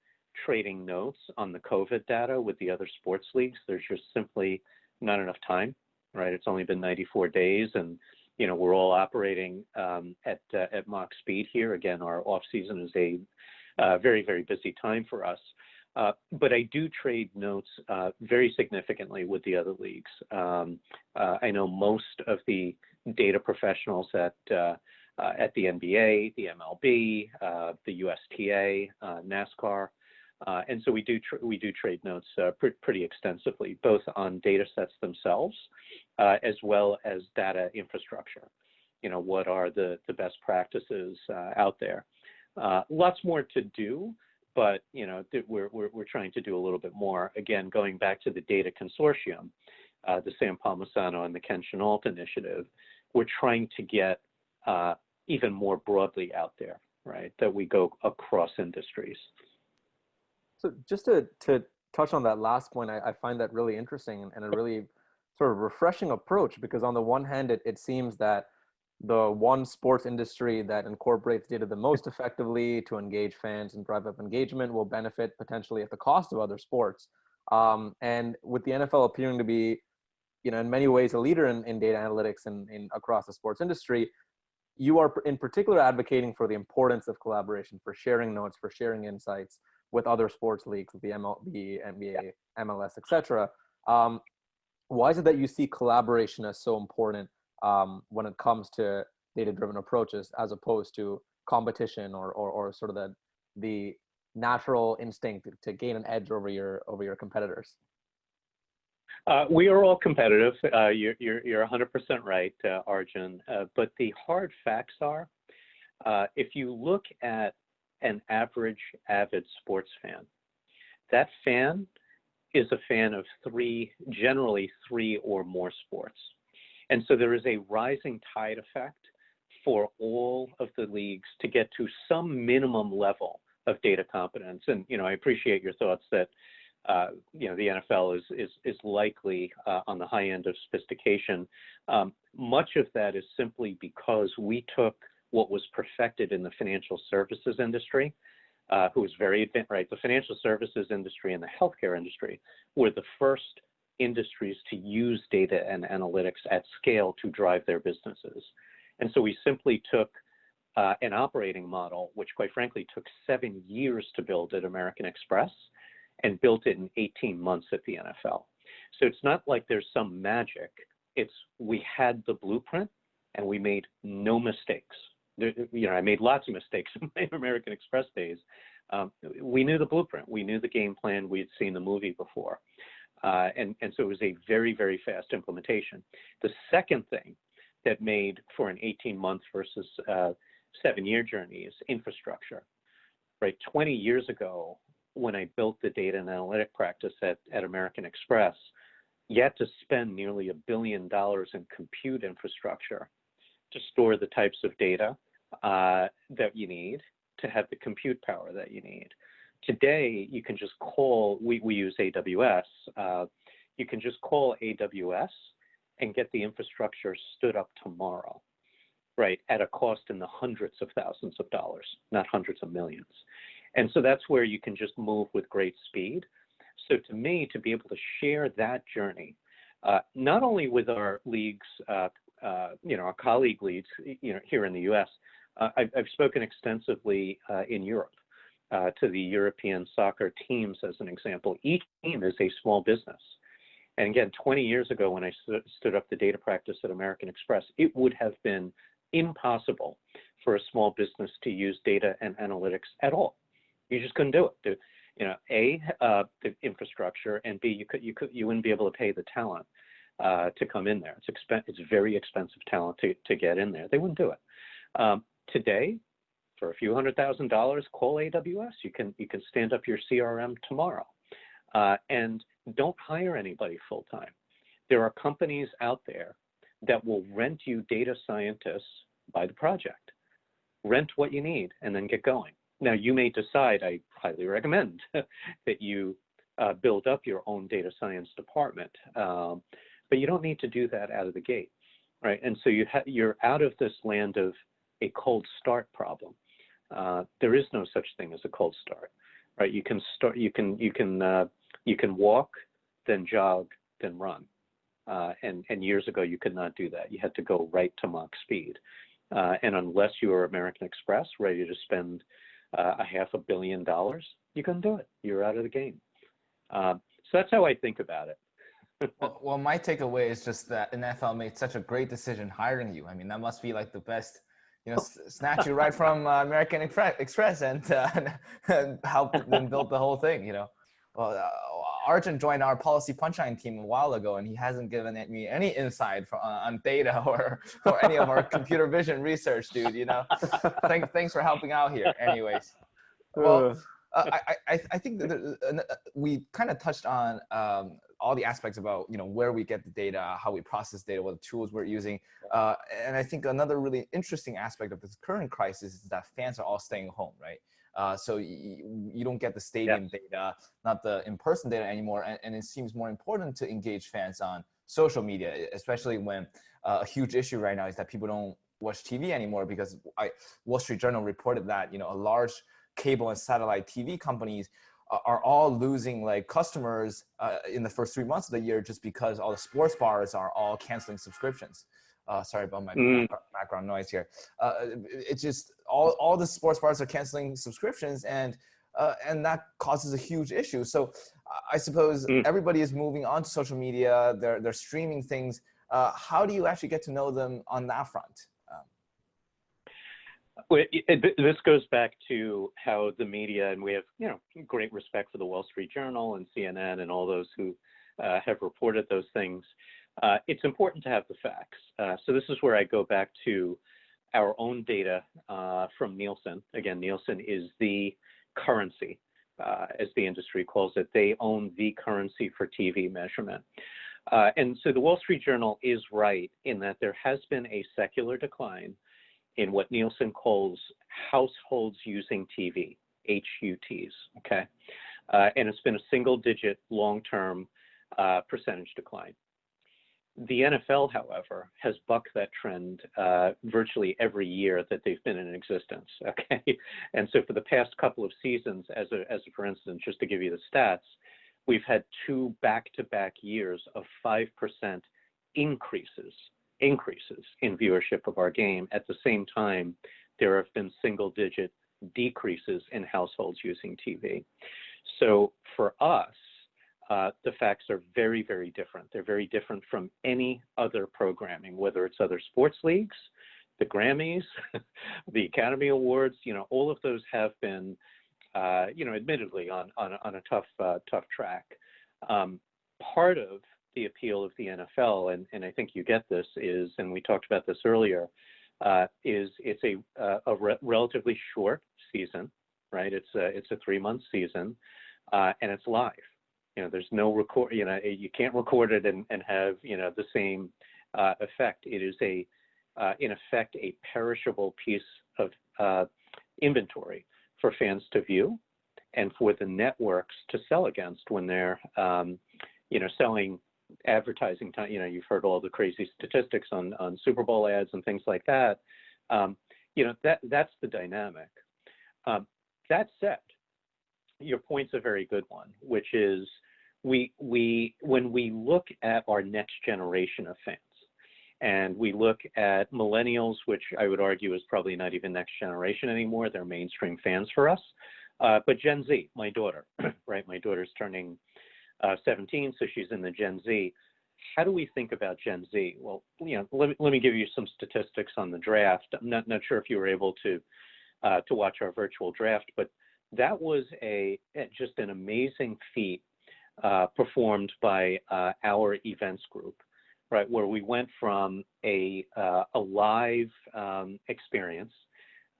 trading notes on the COVID data with the other sports leagues, there's just simply not enough time, right? It's only been 94 days, and we're all operating at Mach speed here. Again, our off season is a very, very busy time for us. But I do trade notes very significantly with the other leagues. I know most of the data professionals at the NBA, the MLB, the USTA, NASCAR, and so we do trade notes pretty extensively, both on data sets themselves as well as data infrastructure. What are the best practices out there? Lots more to do. But we're trying to do a little bit more. Again, going back to the data consortium, the Sam Palmisano and the Ken Chenault initiative, we're trying to get even more broadly out there, right? That we go across industries. So just to touch on that last point, I find that really interesting and a really sort of refreshing approach, because on the one hand, it seems that the one sports industry that incorporates data the most effectively to engage fans and drive up engagement will benefit potentially at the cost of other sports. And with the NFL appearing to be, in many ways a leader in data analytics and across the sports industry, you are in particular advocating for the importance of collaboration, for sharing notes, for sharing insights with other sports leagues, the MLB, NBA, MLS, etc. Why is it that you see collaboration as so important when it comes to data-driven approaches, as opposed to competition or sort of the natural instinct to gain an edge over your competitors? We are all competitive. You're 100% right, Arjun. But the hard facts are, if you look at an average avid sports fan, that fan is a fan of generally three or more sports. And so there is a rising tide effect for all of the leagues to get to some minimum level of data competence. And, I appreciate your thoughts that, the NFL is likely on the high end of sophistication. Much of that is simply because we took what was perfected in the financial services industry, who was very advanced, right? The financial services industry and the healthcare industry were the first industries to use data and analytics at scale to drive their businesses. And so we simply took an operating model, which quite frankly took 7 years to build at American Express, and built it in 18 months at the NFL. So it's not like there's some magic. It's we had the blueprint and we made no mistakes. I made lots of mistakes in my American Express days. We knew the blueprint. We knew the game plan. We had seen the movie before. And so it was a very, very fast implementation. The second thing that made for an 18-month versus 7-year journey is infrastructure. Right, 20 years ago, when I built the data and analytic practice at American Express, you had to spend nearly $1 billion in compute infrastructure to store the types of data that you need, to have the compute power that you need. Today, you can just call, we use AWS, you can just call AWS and get the infrastructure stood up tomorrow, right, at a cost in the hundreds of thousands of dollars, not hundreds of millions. And so that's where you can just move with great speed. So to me, to be able to share that journey, not only with our leagues, our colleague leagues, here in the U.S., I've spoken extensively in Europe to the European soccer teams, as an example. Each team is a small business. And again, 20 years ago, when I stood up the data practice at American Express, it would have been impossible for a small business to use data and analytics at all. You just couldn't do it. The infrastructure, and B, you wouldn't be able to pay the talent to come in there. It's very expensive talent to get in there. They wouldn't do it. Today, for a few $100,000, call AWS. You can stand up your CRM tomorrow, and don't hire anybody full time. There are companies out there that will rent you data scientists by the project. Rent what you need and then get going. Now, you may decide, I highly recommend that you build up your own data science department, but you don't need to do that out of the gate, right? And so you're out of this land of a cold start problem. There is no such thing as a cold start, right? You can start. You can walk, then jog, then run. And years ago, you could not do that. You had to go right to Mach speed. And unless you were American Express, ready to spend $500 million, you couldn't do it. You're out of the game. So that's how I think about it. Well, my takeaway is just that NFL made such a great decision hiring you. I mean, that must be like the best, snatch you right from American Express and help them build the whole thing, Well, Arjun joined our policy punchline team a while ago, and he hasn't given me any insight on data or any of our computer vision research, dude. Thanks for helping out here. Anyways, well, I think that we kind of touched on all the aspects about where we get the data, how we process data, what the tools we're using, and I think another really interesting aspect of this current crisis is that fans are all staying home, right? So you don't get the stadium data, not the in-person data anymore. And it seems more important to engage fans on social media, especially when a huge issue right now is that people don't watch TV anymore, because Wall Street Journal reported that, a large cable and satellite TV companies are all losing like customers in the first 3 months of the year, just because all the sports bars are all canceling subscriptions. Sorry about my background noise here. It's just all the sports bars are canceling subscriptions, and that causes a huge issue. So I suppose everybody is moving on to social media. They're streaming things. How do you actually get to know them on that front? Well, this goes back to how the media, and we have great respect for the Wall Street Journal and CNN and all those who have reported those things. It's important to have the facts. So this is where I go back to our own data from Nielsen. Again, Nielsen is the currency, as the industry calls it. They own the currency for TV measurement. And so the Wall Street Journal is right in that there has been a secular decline in what Nielsen calls households using TV, HUTs, okay? And it's been a single-digit long-term percentage decline. The NFL, however, has bucked that trend virtually every year that they've been in existence, okay? And so for the past couple of seasons, as for instance, just to give you the stats, we've had 2 back-to-back years of 5% increases in viewership of our game. At the same time, there have been single-digit decreases in households using TV. So for us, the facts are very, very different. They're very different from any other programming, whether it's other sports leagues, the Grammys, the Academy Awards. All of those have been, admittedly on a tough track. Part of the appeal of the NFL, and I think you get this, is, and we talked about this earlier, is it's a relatively short season, right? It's a 3-month season, and it's live. There's no record. You can't record it and have the same effect. It is in effect a perishable piece of inventory for fans to view, and for the networks to sell against when they're selling advertising time. You've heard all the crazy statistics on Super Bowl ads and things like that. That's the dynamic. That said, your point's a very good one, which is when we look at our next generation of fans, and we look at millennials, which I would argue is probably not even next generation anymore, they're mainstream fans for us. But Gen Z, my daughter, right? My daughter's turning 17, so she's in the Gen Z. How do we think about Gen Z? Well, let me give you some statistics on the draft. I'm not sure if you were able to watch our virtual draft, but that was just an amazing feat performed by our events group, right? Where we went from a live experience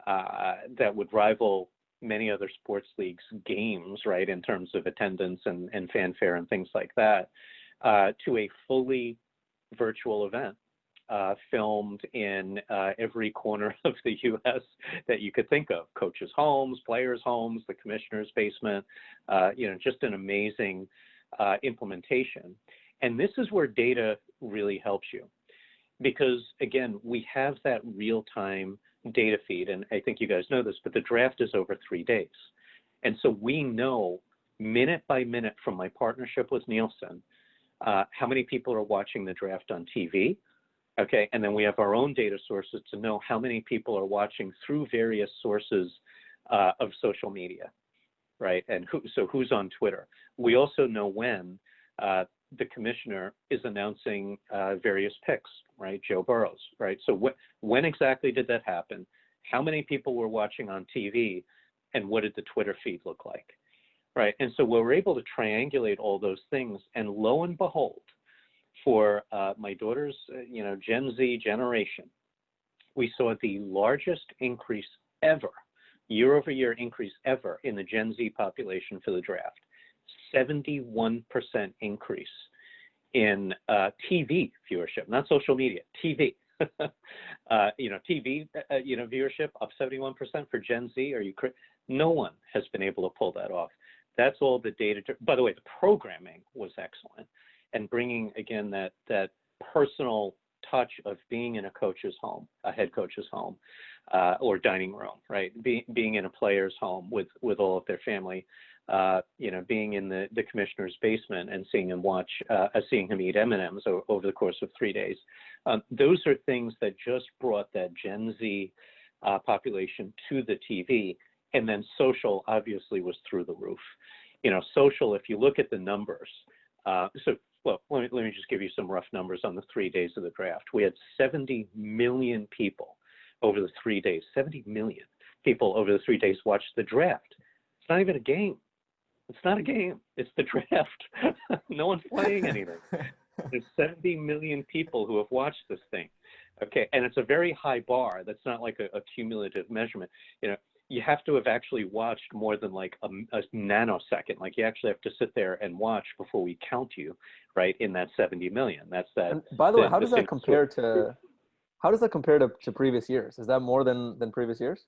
that would rival many other sports leagues games, right, in terms of attendance and fanfare and things like that, to a fully virtual event filmed in every corner of the U.S. that you could think of: coaches' homes, players' homes, the commissioner's basement. Just an amazing implementation. And this is where data really helps you, because again, we have that real-time data feed, and I think you guys know this, but the draft is over 3 days. And so we know minute by minute from my partnership with Nielsen, how many people are watching the draft on TV, okay? And then we have our own data sources to know how many people are watching through various sources of social media, right? And who's on Twitter. We also know when the commissioner is announcing various picks, right? Joe Burrows, right? So when exactly did that happen? How many people were watching on TV, and what did the Twitter feed look like, right? And so we're able to triangulate all those things, and lo and behold, for my daughter's, Gen Z generation, we saw the largest increase ever, year-over-year increase ever in the Gen Z population for the draft. 71% increase in TV viewership, not social media, TV. TV, viewership up 71% for Gen Z. No one has been able to pull that off. That's all the data. By the way, the programming was excellent, and bringing again that personal touch of being in a coach's home, a head coach's home, or dining room, right? Being in a player's home with all of their family. Being in the commissioner's basement and seeing him eat M&Ms over the course of 3 days. Those are things that just brought that Gen Z population to the TV. And then social obviously was through the roof. Social, if you look at the numbers, let me just give you some rough numbers on the 3 days of the draft. We had 70 million people over the 3 days. 70 million people over the 3 days watched the draft. It's not even a game. It's not a game. It's the draft. No one's playing anything. There's 70 million people who have watched this thing. Okay, and it's a very high bar. That's not like a cumulative measurement. You have to have actually watched more than like a nanosecond. Like you actually have to sit there and watch before we count you, right, in that 70 million. That's that. And by the way, how does that compare to previous years? Is that more than previous years?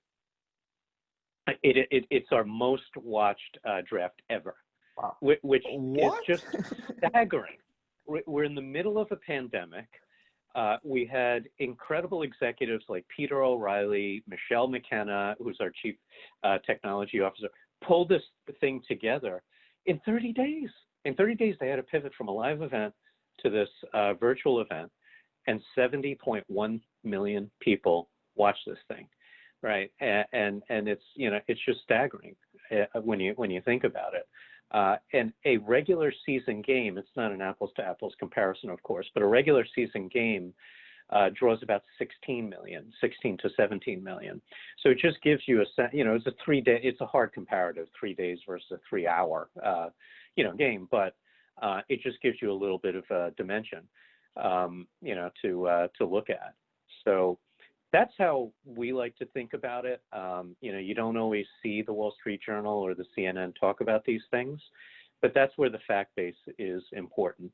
It's our most watched draft ever, wow. which is just staggering. We're in the middle of a pandemic. We had incredible executives like Peter O'Reilly, Michelle McKenna, who's our chief technology officer, pull this thing together in 30 days. In 30 days, they had to pivot from a live event to this virtual event, and 70.1 million people watch this thing. Right, and it's just staggering when you think about it. And a regular season game, it's not an apples to apples comparison, of course, but a regular season game draws about 16 to 17 million. So it just gives you it's a 3 day, it's a hard comparative, 3 days versus a 3 hour, game, but it just gives you a little bit of a dimension, to look at. So that's how we like to think about it. You don't always see the Wall Street Journal or the CNN talk about these things, but that's where the fact base is important.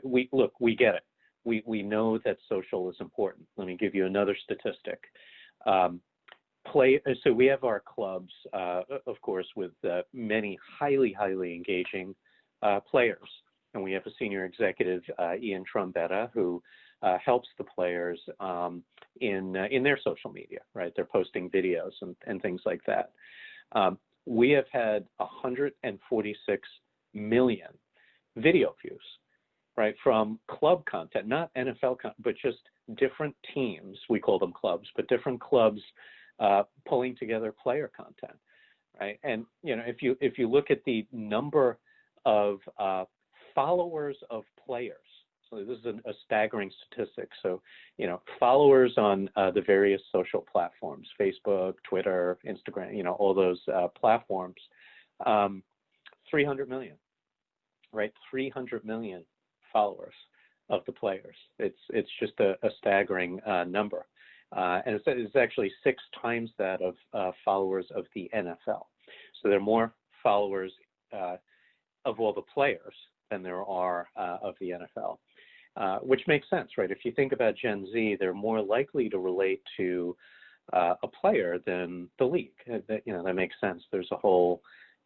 We get it. We know that social is important. Let me give you another statistic. So we have our clubs, of course, with many highly engaging players. And we have a senior executive, Ian Trombetta, who helps the players in their social media, right? They're posting videos and things like that. We have had 146 million video views, right, from club content, not NFL content, but just different teams. We call them clubs, but different clubs pulling together player content, right? And if you look at the number of followers of players, so this is a staggering statistic. So followers on the various social platforms, Facebook, Twitter, Instagram, all those platforms, 300 million, right? 300 million followers of the players. It's just a staggering number. And it's actually 6 times that of followers of the NFL. So there are more followers of all the players than there are of the NFL, which makes sense, right? If you think about Gen Z, they're more likely to relate to a player than the league. That makes sense. There's a whole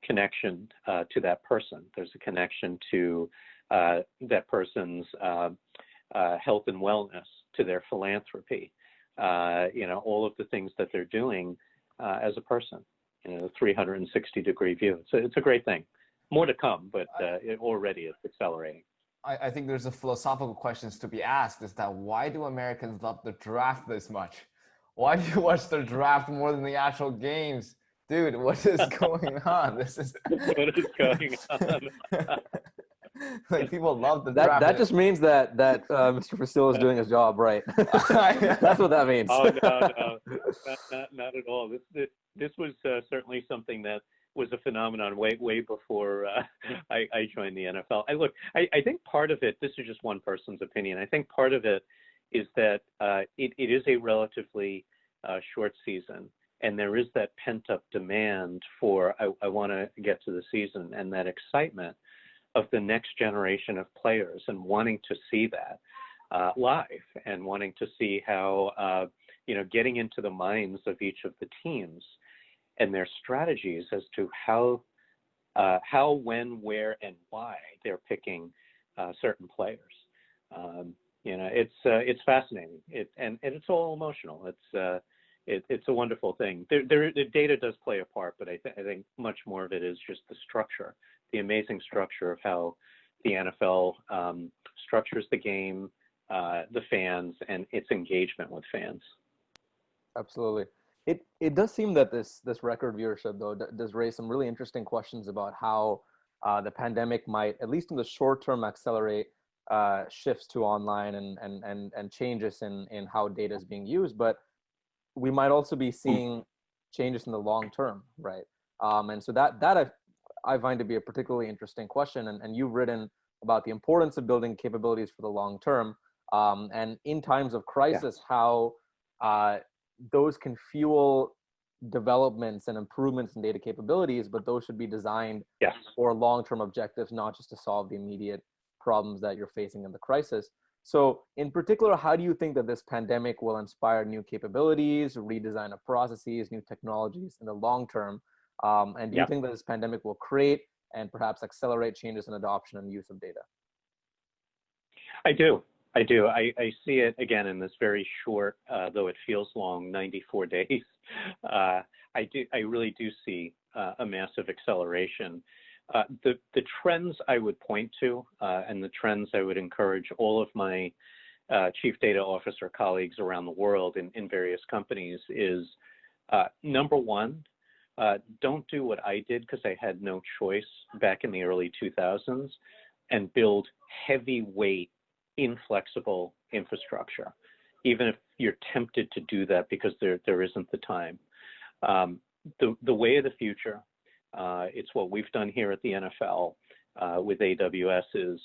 connection to that person. There's a connection to that person's health and wellness, to their philanthropy, all of the things that they're doing as a person, the 360-degree view. It's a great thing. More to come, but it already is accelerating. I think there's a philosophical questions to be asked, is that why do Americans love the draft this much? Why do you watch the draft more than the actual games? Dude, what is going on? This is what is going on? Like, people love the draft. That just means that Mr. Fusillo is doing his job right. That's what that means. Oh no, not at all. This was certainly something that was a phenomenon way before I joined the NFL. I think part of it, this is just one person's opinion, I think part of it is that it is a relatively short season, and there is that pent-up demand for, I want to get to the season, and that excitement of the next generation of players, and wanting to see that live, and wanting to see how, getting into the minds of each of the teams and their strategies as to how, when, where, and why they're picking certain players. It's fascinating. And it's all emotional. It's a wonderful thing. The data does play a part, but I think much more of it is just the structure, the amazing structure of how the NFL structures the game, the fans, and its engagement with fans. Absolutely. It does seem that this record viewership, though, does raise some really interesting questions about how the pandemic might, at least in the short term, accelerate shifts to online and changes in how data is being used. But we might also be seeing changes in the long term, right? And so that I find to be a particularly interesting question. And you've written about the importance of building capabilities for the long term, and in times of crisis, how those can fuel developments and improvements in data capabilities, but those should be designed for long-term objectives, not just to solve the immediate problems that you're facing in the crisis. So in particular, how do you think that this pandemic will inspire new capabilities, redesign of processes, new technologies in the long term? And do you think that this pandemic will create and perhaps accelerate changes in adoption and use of data? I do. I see it again in this very short, though it feels long, 94 days. I really do see a massive acceleration. The trends I would point to, and the trends I would encourage all of my chief data officer colleagues around the world in various companies is, number one, don't do what I did because I had no choice back in the early 2000s, and build heavyweight, inflexible infrastructure, even if you're tempted to do that because there isn't the time. The way of the future, it's what we've done here at the NFL with AWS, is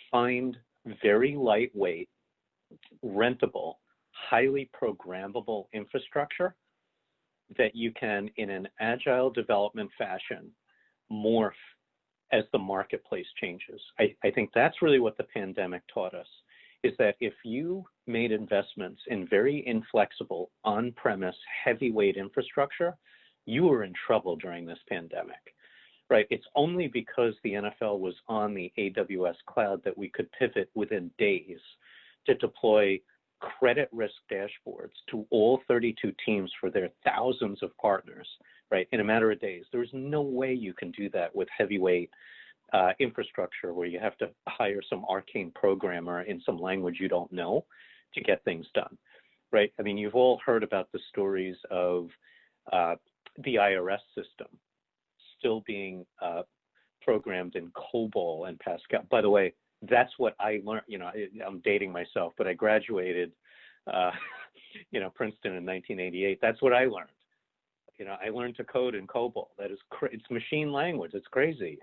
find very lightweight, rentable, highly programmable infrastructure that you can, in an agile development fashion, morph as the marketplace changes. I think that's really what the pandemic taught us, is that if you made investments in very inflexible, on-premise, heavyweight infrastructure, you were in trouble during this pandemic, right? It's only because the NFL was on the AWS cloud that we could pivot within days to deploy credit risk dashboards to all 32 teams for their thousands of partners, right, in a matter of days. There's no way you can do that with heavyweight infrastructure where you have to hire some arcane programmer in some language you don't know to get things done, right? I mean, you've all heard about the stories of the IRS system still being programmed in COBOL and Pascal. By the way, that's what I learned. You know, I'm dating myself, but I graduated, Princeton in 1988. That's what I learned. You know, I learned to code in COBOL. That is, it's machine language. It's crazy.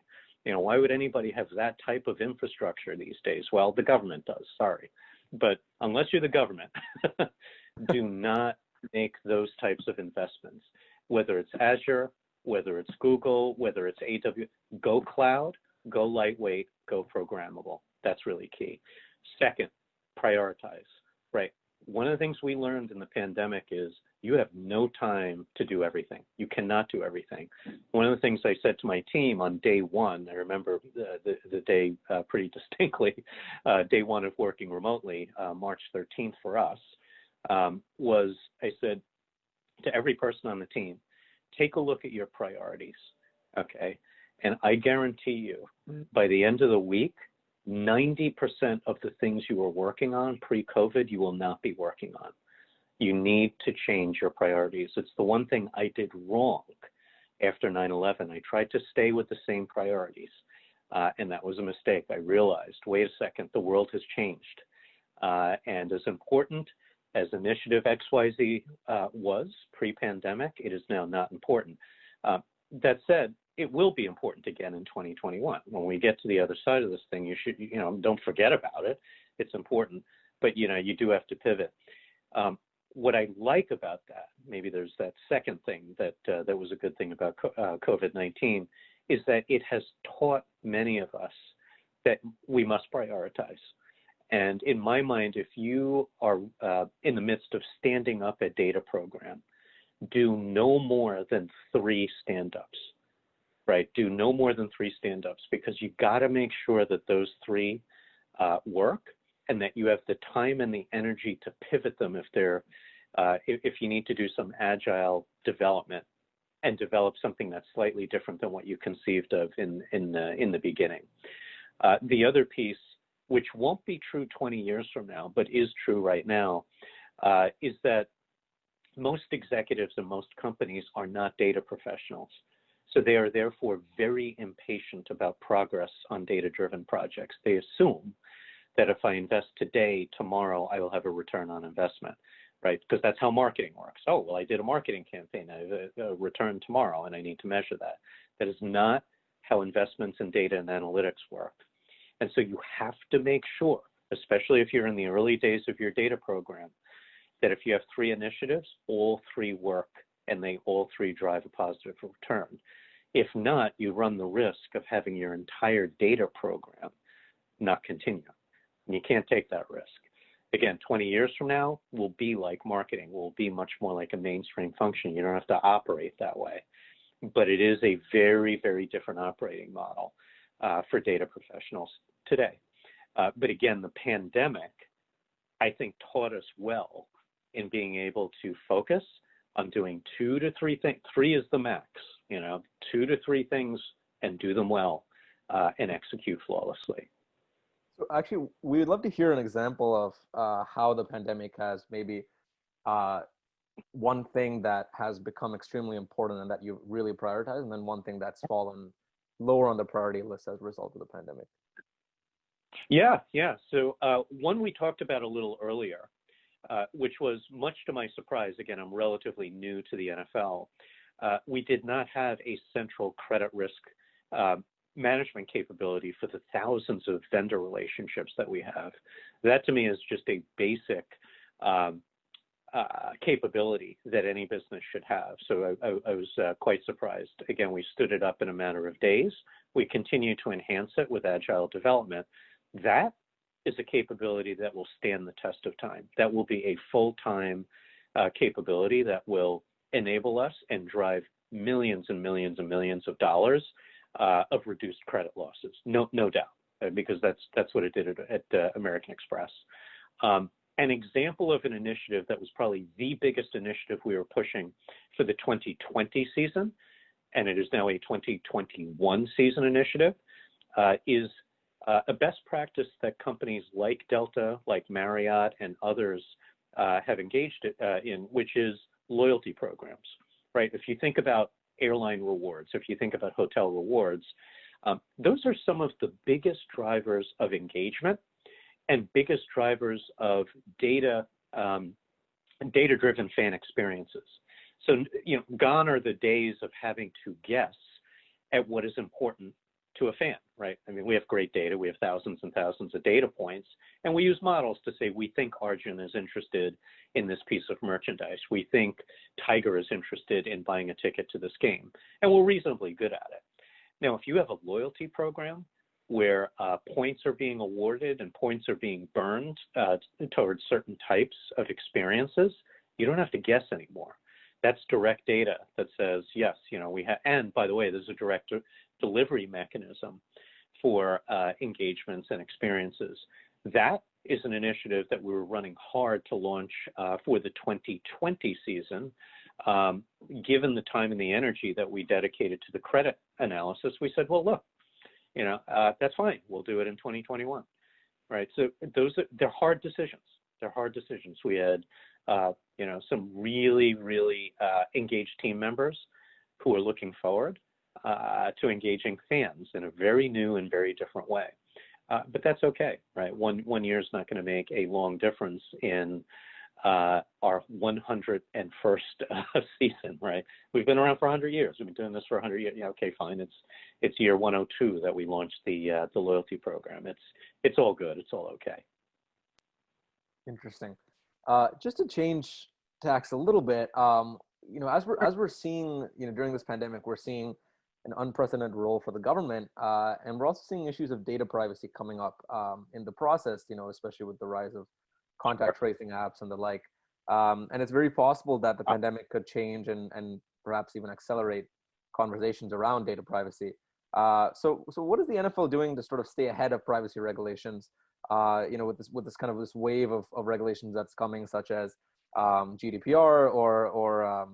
You know, why would anybody have that type of infrastructure these days? Well, the government does, sorry. But unless you're the government, do not make those types of investments, whether it's Azure, whether it's Google, whether it's AWS, go cloud, go lightweight, go programmable. That's really key. Second, prioritize, right? One of the things we learned in the pandemic is you have no time to do everything. You cannot do everything. One of the things I said to my team on day one, I remember the day pretty distinctly, day one of working remotely, March 13th for us, was I said to every person on the team, take a look at your priorities, okay? And I guarantee you, by the end of the week, 90% of the things you were working on pre-COVID, you will not be working on. You need to change your priorities. It's the one thing I did wrong after 9/11. I tried to stay with the same priorities, and that was a mistake. I realized, wait a second, the world has changed. And as important as Initiative XYZ was pre-pandemic, it is now not important. That said, it will be important again in 2021. When we get to the other side of this thing, you should, don't forget about it. It's important, but you do have to pivot. What I like about that, maybe there's that second thing that was a good thing about COVID-19, is that it has taught many of us that we must prioritize. And in my mind, if you are in the midst of standing up a data program, do no more than 3 stand-ups, right? Do no more than 3 stand-ups, because you got to make sure that those 3 work, and that you have the time and the energy to pivot them if you need to do some agile development and develop something that's slightly different than what you conceived of in the beginning. The other piece, which won't be true 20 years from now, but is true right now, is that most executives and most companies are not data professionals. So they are therefore very impatient about progress on data-driven projects. They assume that if I invest today, tomorrow I will have a return on investment, right? Because that's how marketing works. Oh, well, I did a marketing campaign, I have a return tomorrow, and I need to measure that. That is not how investments in data and analytics work. And so you have to make sure, especially if you're in the early days of your data program, that if you have 3 initiatives, all 3 work and they all 3 drive a positive return. If not, you run the risk of having your entire data program not continue. And you can't take that risk. Again, 20 years from now, we'll be like marketing. We'll be much more like a mainstream function. You don't have to operate that way. But it is a very, very different operating model for data professionals today. But again, the pandemic, I think, taught us well in being able to focus on doing 2 to 3 things. 3 is the max, 2 to 3 things, and do them well and execute flawlessly. So actually, we would love to hear an example of how the pandemic has maybe one thing that has become extremely important and that you really prioritize, and then one thing that's fallen lower on the priority list as a result of the pandemic. Yeah. So one we talked about a little earlier, which was much to my surprise. Again, I'm relatively new to the NFL. We did not have a central credit risk management capability for the thousands of vendor relationships that we have. That to me is just a basic capability that any business should have. So I was quite surprised. Again, we stood it up in a matter of days. We continue to enhance it with agile development. That is a capability that will stand the test of time. That will be a full-time capability that will enable us and drive millions and millions and millions of dollars of reduced credit losses, no doubt, because that's what it did at American Express. An example of an initiative that was probably the biggest initiative we were pushing for the 2020 season, and it is now a 2021 season initiative, is a best practice that companies like Delta, like Marriott, and others have engaged in, which is loyalty programs, right? If you think about airline rewards, if you think about hotel rewards, those are some of the biggest drivers of engagement and biggest drivers of data-driven fan experiences. So, gone are the days of having to guess at what is important to a fan, right? I mean, we have great data. We have thousands and thousands of data points, and we use models to say, we think Arjun is interested in this piece of merchandise. We think Tiger is interested in buying a ticket to this game, and we're reasonably good at it. Now, if you have a loyalty program where points are being awarded and points are being burned towards certain types of experiences, you don't have to guess anymore. That's direct data that says, yes, we have, and by the way, there's a direct delivery mechanism for engagements and experiences. That is an initiative that we were running hard to launch for the 2020 season. Given the time and the energy that we dedicated to the credit analysis, we said, well, look, that's fine. We'll do it in 2021, right? So they're hard decisions. They're hard decisions. We had, some really, really engaged team members who are looking forward to engaging fans in a very new and very different way. But that's okay, right? One year is not going to make a long difference in our 101st season, right? We've been around for 100 years. We've been doing this for 100 years. Yeah, okay, fine. It's year 102 that we launched the loyalty program. It's all good. It's all okay. Interesting. Just to change tacks a little bit, as we're seeing, during this pandemic, we're seeing an unprecedented role for the government, and we're also seeing issues of data privacy coming up in the process, especially with the rise of contact tracing apps and the like. And it's very possible that the pandemic could change and perhaps even accelerate conversations around data privacy. So what is the NFL doing to sort of stay ahead of privacy regulations? With this kind of this wave of regulations that's coming, such as GDPR or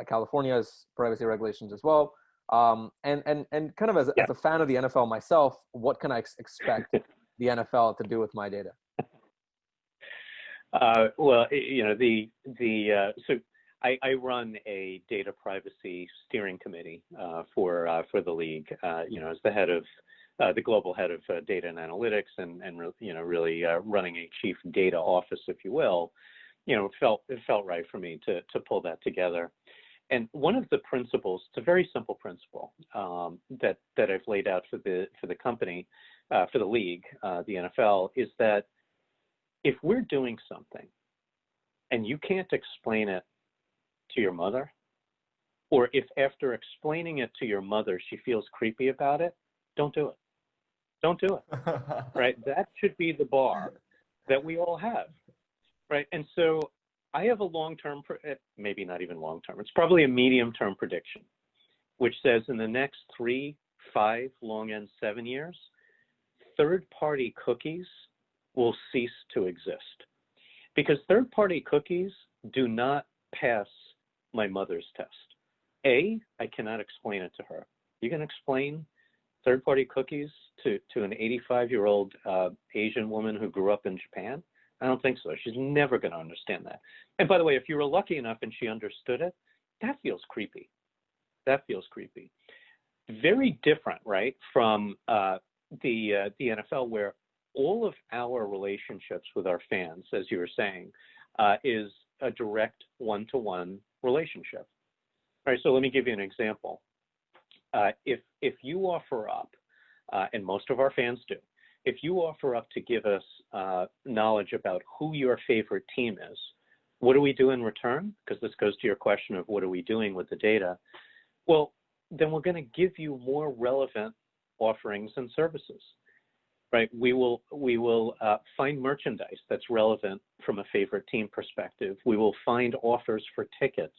California's privacy regulations as well. And kind of as a fan of the NFL myself, what can I expect the NFL to do with my data? So I run a data privacy steering committee for the league. As the head of the global head of data and analytics, and really running a chief data office, if you will. It felt right for me to pull that together. And one of the principles, it's a very simple principle that I've laid out for the company, for the league, the NFL, is that if we're doing something and you can't explain it to your mother, or if after explaining it to your mother she feels creepy about it, don't do it. Don't do it, right? That should be the bar that we all have, right? And so I have a long-term, maybe not even long-term, it's probably a medium-term prediction, which says in the next 3, 5, long end 7 years, third-party cookies will cease to exist. Because third-party cookies do not pass my mother's test. I cannot explain it to her. You can explain third-party cookies to an 85-year-old Asian woman who grew up in Japan? I don't think so. She's never going to understand that. And by the way, if you were lucky enough and she understood it, that feels creepy. That feels creepy. Very different, right, from the NFL, where all of our relationships with our fans, as you were saying, is a direct one-to-one relationship. All right, so let me give you an example. If you offer up, and most of our fans do, if you offer up to give us knowledge about who your favorite team is, what do we do in return? Because this goes to your question of what are we doing with the data? Well, then we're going to give you more relevant offerings and services, right? We will find merchandise that's relevant from a favorite team perspective. We will find offers for tickets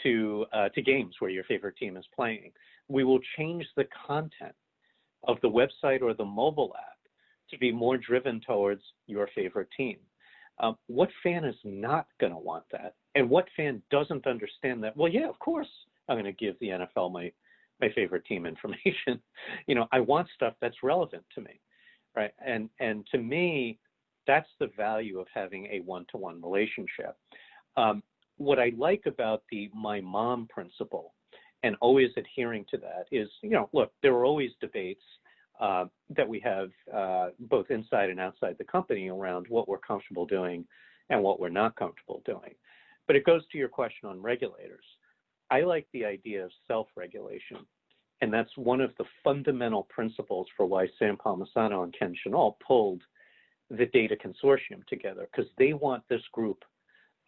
to games where your favorite team is playing. We will change the content of the website or the mobile app to be more driven towards your favorite team. What fan is not going to want that? And what fan doesn't understand that? Well, yeah, of course, I'm going to give the NFL my favorite team information. I want stuff that's relevant to me, right? And to me, that's the value of having a one-to-one relationship. What I like about the my mom principle and always adhering to that is, look, there are always debates that we have both inside and outside the company around what we're comfortable doing and what we're not comfortable doing. But it goes to your question on regulators. I like the idea of self-regulation. And that's one of the fundamental principles for why Sam Palmisano and Ken Chenault pulled the data consortium together, because they want this group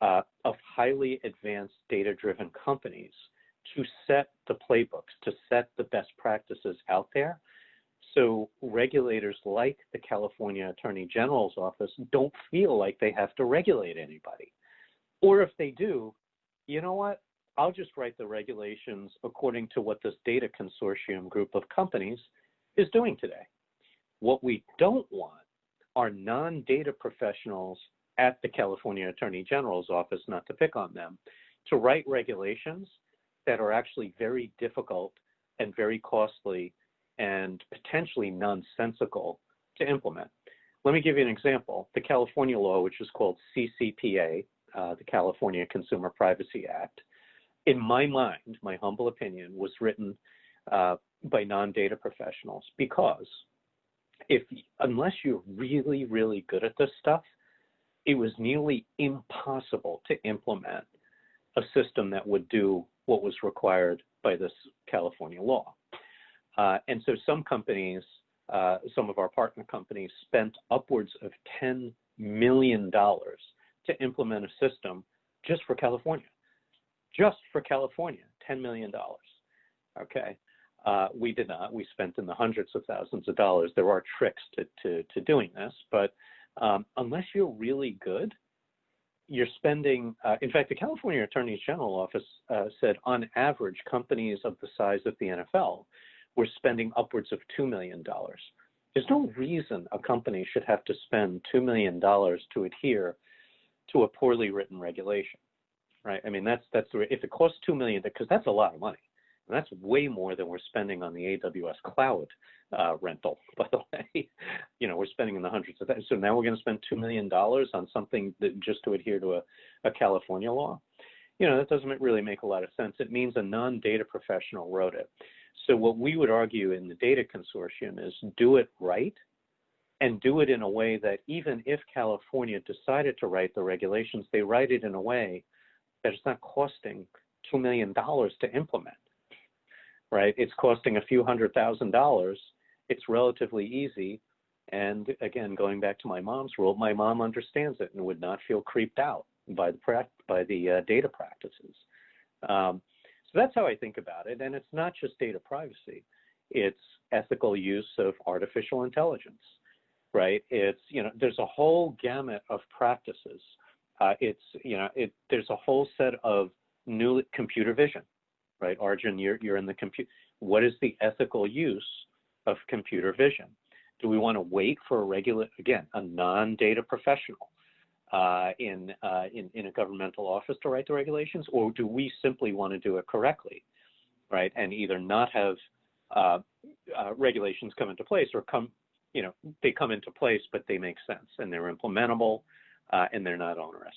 of highly advanced data-driven companies to set the playbooks, to set the best practices out there. So regulators like the California Attorney General's office don't feel like they have to regulate anybody. Or if they do, you know what? I'll just write the regulations according to what this data consortium group of companies is doing today. What we don't want are non-data professionals at the California Attorney General's office, not to pick on them, to write regulations that are actually very difficult and very costly and potentially nonsensical to implement. Let me give you an example. The California law, which is called CCPA, the California Consumer Privacy Act, in my mind, my humble opinion, was written by non-data professionals because unless you're really, really good at this stuff, it was nearly impossible to implement a system that would do what was required by this California law. And so some companies, some of our partner companies, spent upwards of $10 million to implement a system just for California. Just for California, $10 million, okay? We did not. We spent in the hundreds of thousands of dollars. There are tricks to doing this, but unless you're really good, you're spending, in fact, the California Attorney General office said on average, companies of the size of the NFL were spending upwards of $2 million. There's no reason a company should have to spend $2 million to adhere to a poorly written regulation. Right. I mean, that's if it costs $2 million, because that's a lot of money, and that's way more than we're spending on the AWS cloud rental. By the way, we're spending in the hundreds of thousands. So now we're going to spend $2 million on something that just to adhere to a California law. That doesn't really make a lot of sense. It means a non-data professional wrote it. So what we would argue in the data consortium is do it right, and do it in a way that even if California decided to write the regulations, they write it in a way that it's not costing $2 million to implement, right? It's costing a few $100,000. It's relatively easy. And again, going back to my mom's rule, my mom understands it and would not feel creeped out by the data practices. So that's how I think about it. And it's not just data privacy. It's ethical use of artificial intelligence, right? It's, there's a whole gamut of practices. There's a whole set of new computer vision, right? Arjun, you're in the computer. What is the ethical use of computer vision? Do we want to wait for a non-data professional in a governmental office to write the regulations, or do we simply want to do it correctly, right? And either not have regulations come into place, or they come into place, but they make sense and they're implementable. And they're not onerous.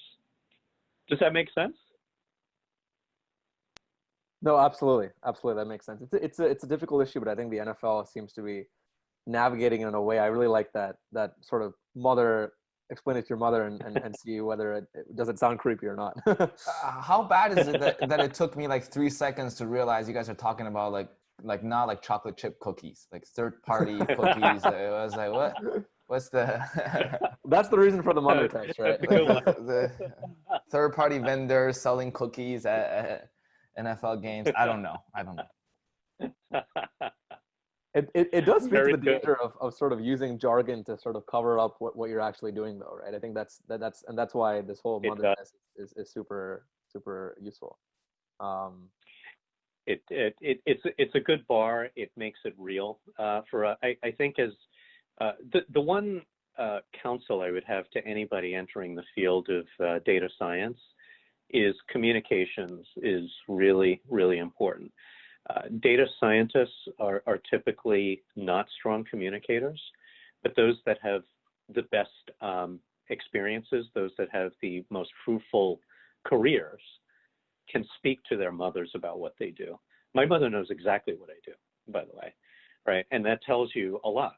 Does that make sense? No, absolutely. Absolutely. That makes sense. It's a difficult issue, but I think the NFL seems to be navigating it in a way. I really like that sort of mother, explain it to your mother and see whether does it sound creepy or not. How bad is it that it took me like 3 seconds to realize you guys are talking about like not like chocolate chip cookies, like third-party cookies. I was like, what? What's the? That's the reason for the mother test, right? The third-party vendors selling cookies at NFL games. I don't know. It does speak Very to the danger of sort of using jargon to sort of cover up what you're actually doing, though, right? I think that's why this whole mother test is super super useful. It's a good bar. It makes it real for I think as the one counsel I would have to anybody entering the field of data science is communications is really, really important. Data scientists are typically not strong communicators, but those that have the best experiences, those that have the most fruitful careers, can speak to their mothers about what they do. My mother knows exactly what I do, by the way, right? And that tells you a lot,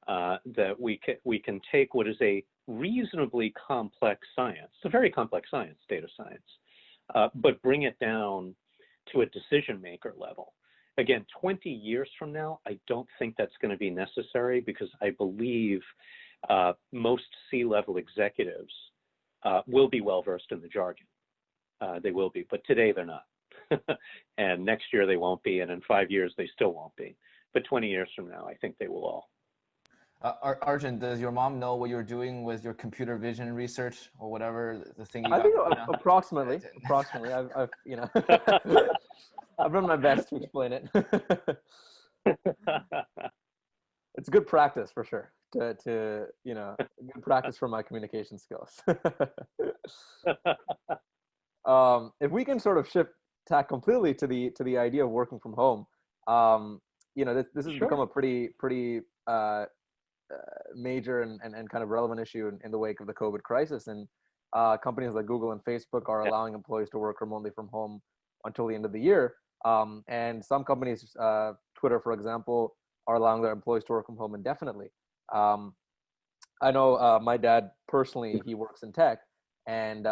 that we can take what is a reasonably complex science, it's a very complex science, data science, but bring it down to a decision maker level. Again, 20 years from now, I don't think that's going to be necessary, because I believe most C-level executives will be well-versed in the jargon. They will be, but today they're not. And next year they won't be, and in 5 years they still won't be. But 20 years from now, I think they will all. Arjun, does your mom know what you're doing with your computer vision research or whatever the thing you I got? think approximately. I've you know, I've done my best to explain it. It's good practice for sure. To you know, good practice for my communication skills. If we can sort of shift tack completely to the idea of working from home, you know, this has become a pretty major and kind of relevant issue in the wake of the COVID crisis. And companies like Google and Facebook are allowing employees to work remotely from home until the end of the year. And some companies, Twitter, for example, are allowing their employees to work from home indefinitely. I know my dad personally, he works in tech, and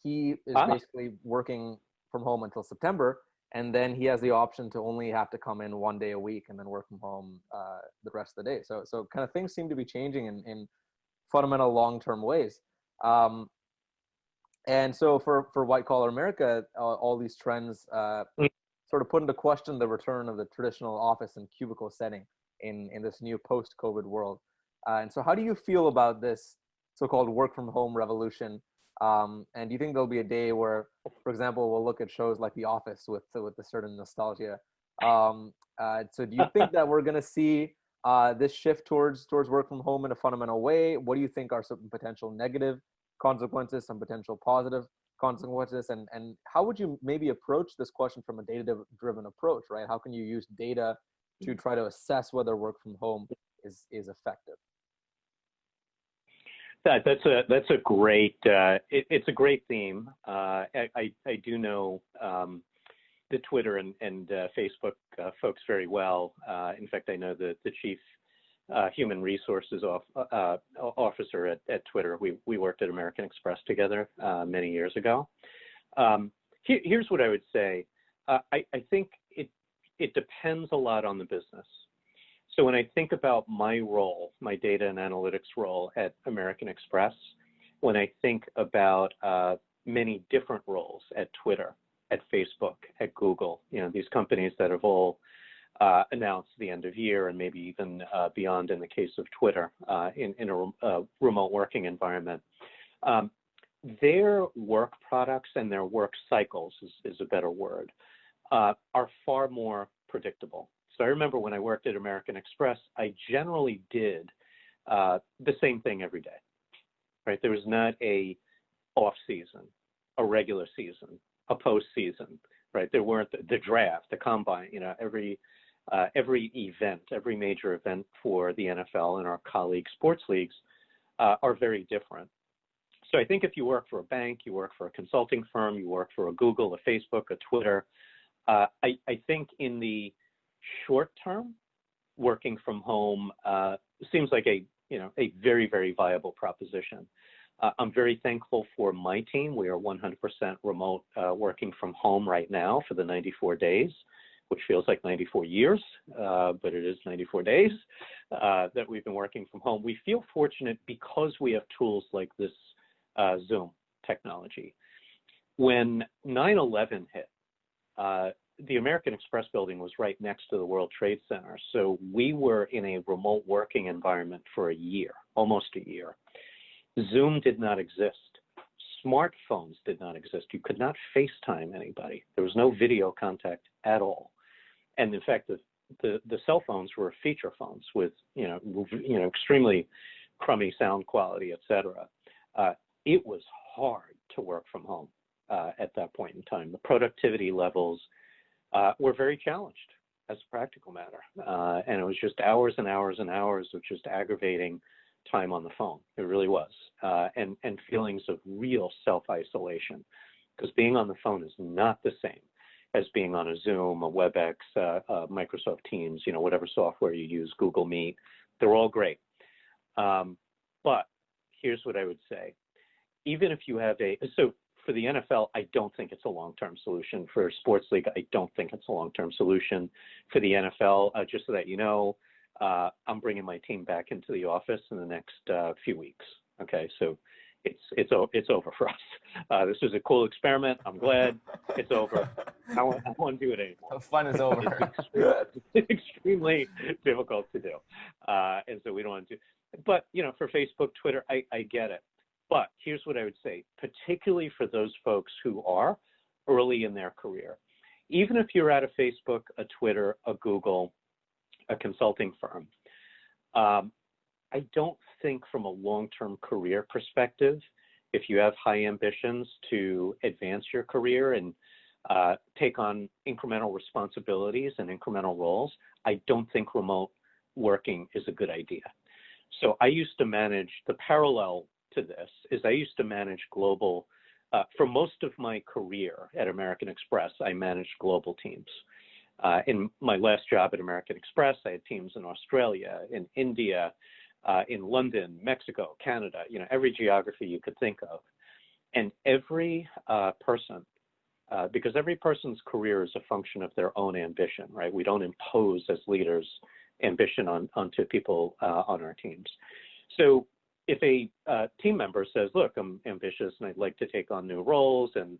he is basically working from home until September. And then he has the option to only have to come in 1 day a week and then work from home the rest of the day. So kind of things seem to be changing in fundamental long-term ways. And so for white collar America, all these trends sort of put into question the return of the traditional office and cubicle setting in this new post-COVID world. And so how do you feel about this so-called work from home revolution? And do you think there'll be a day where, for example, we'll look at shows like The Office with a certain nostalgia? So do you think that we're going to see this shift towards work from home in a fundamental way? What do you think are some potential negative consequences, some potential positive consequences? And how would you maybe approach this question from a data-driven approach, right? How can you use data to try to assess whether work from home is effective? That's a great it's a great theme. I do know the Twitter and Facebook folks very well. In fact, I know the chief human resources officer at Twitter. We worked at American Express together many years ago. Here's what I would say. I think it depends a lot on the business. So when I think about my role, my data and analytics role at American Express, when I think about many different roles at Twitter, at Facebook, at Google, you know, these companies that have all announced the end of year and maybe even beyond in the case of Twitter in a remote working environment, their work products and their work cycles is a better word, are far more predictable. So I remember when I worked at American Express, I generally did the same thing every day, right? There was not a off season, a regular season, a postseason, right? There weren't the draft, the combine, you know, every event, every major event for the NFL and our colleague sports leagues are very different. So I think if you work for a bank, you work for a consulting firm, you work for a Google, a Facebook, a Twitter, I think in the short term, working from home seems like a very, very viable proposition. I'm very thankful for my team. We are 100% remote working from home right now for the 94 days, which feels like 94 years, but it is 94 days that we've been working from home. We feel fortunate because we have tools like this Zoom technology. When 9/11 hit, the American Express building was right next to the World Trade Center. So we were in a remote working environment for a year, almost a year. Zoom did not exist. Smartphones did not exist. You could not FaceTime anybody. There was no video contact at all. And in fact, the cell phones were feature phones with, extremely crummy sound quality, et cetera. It was hard to work from home at that point in time. The productivity levels were very challenged as a practical matter. And it was just hours and hours and hours of just aggravating time on the phone. It really was. And feelings of real self-isolation, because being on the phone is not the same as being on a Zoom, a WebEx, Microsoft Teams, whatever software you use, Google Meet. They're all great. But here's what I would say. Even if you have so for the NFL, I don't think it's a long-term solution. For sports league, I don't think it's a long-term solution. For the NFL, just so that you know, I'm bringing my team back into the office in the next few weeks. Okay, so it's over for us. This was a cool experiment. I'm glad it's over. I don't want to do it anymore. The fun is over. It's extremely difficult to do, and so we don't want to. But for Facebook, Twitter, I get it. But here's what I would say, particularly for those folks who are early in their career. Even if you're at a Facebook, a Twitter, a Google, a consulting firm, I don't think from a long-term career perspective, if you have high ambitions to advance your career and take on incremental responsibilities and incremental roles, I don't think remote working is a good idea. So I used to manage, the parallel to this is I used to manage global, for most of my career at American Express, I managed global teams. In my last job at American Express, I had teams in Australia, in India, in London, Mexico, Canada, every geography you could think of. And every person, because every person's career is a function of their own ambition, right? We don't impose as leaders ambition onto people on our teams. So if a team member says, look, I'm ambitious and I'd like to take on new roles and,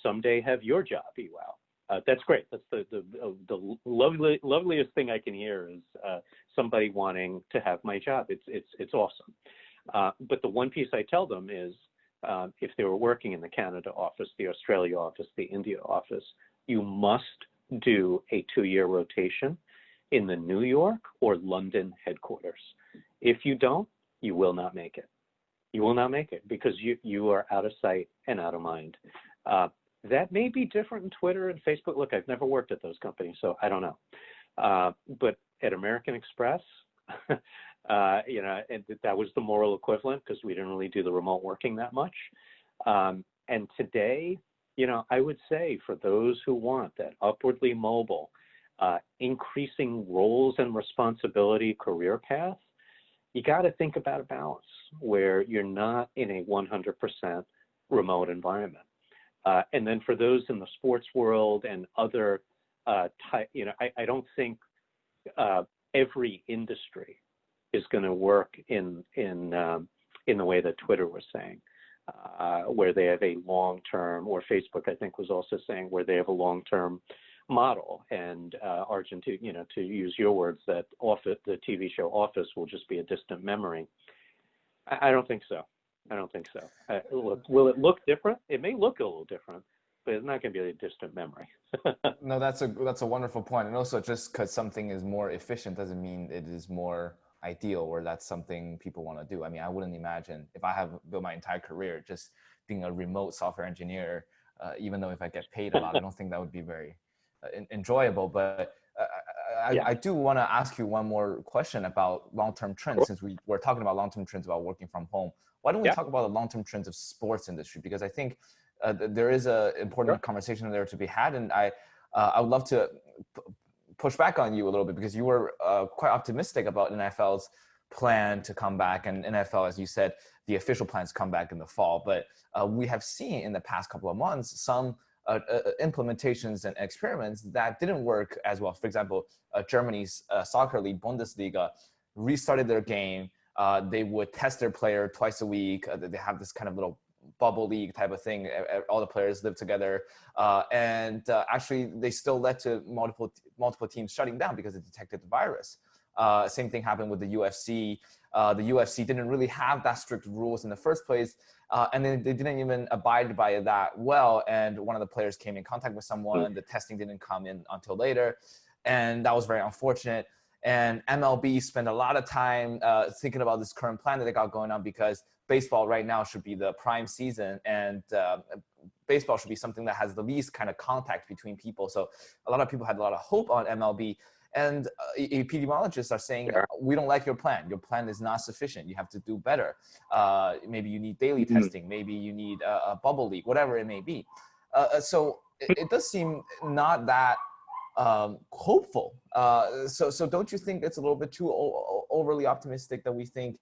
someday have your job, Iwao. That's great. That's the loveliest thing I can hear is somebody wanting to have my job. It's awesome. But the one piece I tell them is if they were working in the Canada office, the Australia office, the India office, you must do a 2-year rotation in the New York or London headquarters. If you don't, you will not make it. You will not make it because you are out of sight and out of mind. That may be different in Twitter and Facebook. Look, I've never worked at those companies, so I don't know. But at American Express, and that was the moral equivalent because we didn't really do the remote working that much. And today, I would say for those who want that upwardly mobile, increasing roles and responsibility career path, you got to think about a balance where you're not in a 100% remote environment. And then for those in the sports world and other I don't think every industry is going to work in the way that Twitter was saying, where they have a long-term, or Facebook I think was also saying, where they have a long-term model. And Arjun, to use your words, that the TV show Office will just be a distant memory. I don't think so. I don't think so. Will it look different? It may look a little different, but it's not going to be a distant memory. No, that's a wonderful point. And also, just because something is more efficient doesn't mean it is more ideal or that's something people want to do. I mean, I wouldn't imagine if I have built my entire career just being a remote software engineer, even though if I get paid a lot, I don't think that would be very enjoyable. But I do want to ask you one more question about long-term trends, since we're talking about long-term trends about working from home. Why don't we talk about the long-term trends of sports industry? Because I think there is an important conversation there to be had. And I would love to push back on you a little bit because you were quite optimistic about NFL's plan to come back. And NFL, as you said, the official plans come back in the fall. But we have seen in the past couple of months some implementations and experiments that didn't work as well. For example, Germany's soccer league, Bundesliga, restarted their game. They would test their player twice a week. They have this kind of little bubble league type of thing. All the players live together. And actually, they still led to multiple teams shutting down because it detected the virus. Same thing happened with the UFC. The UFC didn't really have that strict rules in the first place. And then they didn't even abide by that well. And one of the players came in contact with someone. The testing didn't come in until later. And that was very unfortunate. And MLB spent a lot of time thinking about this current plan that they got going on because baseball right now should be the prime season. And baseball should be something that has the least kind of contact between people. So a lot of people had a lot of hope on MLB. And epidemiologists are saying, Sure. we don't like your plan. Your plan is not sufficient. You have to do better. Maybe you need daily Mm-hmm. testing. Maybe you need a bubble league, whatever it may be. So it does seem not that hopeful. So don't you think it's a little bit too overly optimistic that we think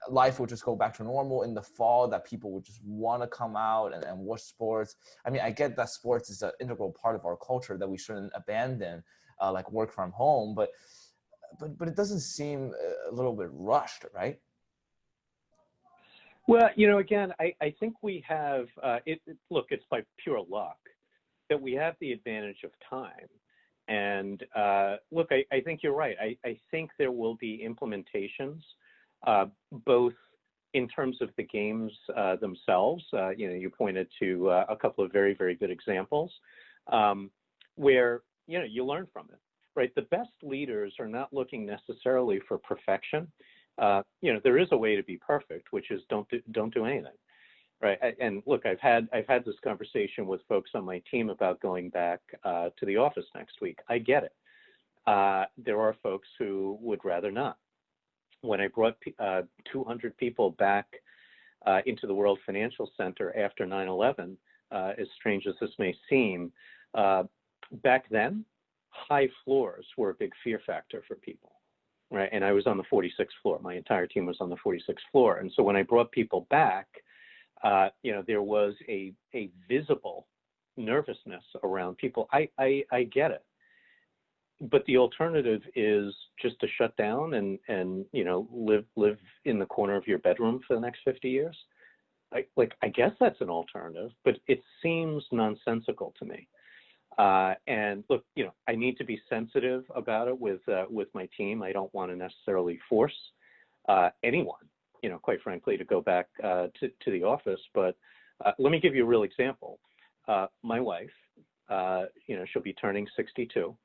life will just go back to normal in the fall, that people would just want to come out and watch sports? I mean, I get that sports is an integral part of our culture that we shouldn't abandon, like work from home, but it doesn't seem a little bit rushed, right? Well, again, I think we have, look, it's by pure luck that we have the advantage of time. And look, I think you're right. I think there will be implementations, both in terms of the games themselves. You pointed to a couple of very, very good examples where, you learn from it, right? The best leaders are not looking necessarily for perfection. There is a way to be perfect, which is don't do anything. Right. And look, I've had this conversation with folks on my team about going back to the office next week. I get it. There are folks who would rather not. When I brought 200 people back into the World Financial Center after 9/11, as strange as this may seem, back then, high floors were a big fear factor for people. Right. And I was on the 46th floor. My entire team was on the 46th floor. And so when I brought people back, there was a visible nervousness around people. I get it, but the alternative is just to shut down and live in the corner of your bedroom for the next 50 years. I guess that's an alternative, but it seems nonsensical to me. And look, I need to be sensitive about it with my team. I don't want to necessarily force anyone, quite frankly, to go back to the office. But let me give you a real example. My wife, she'll be turning 62.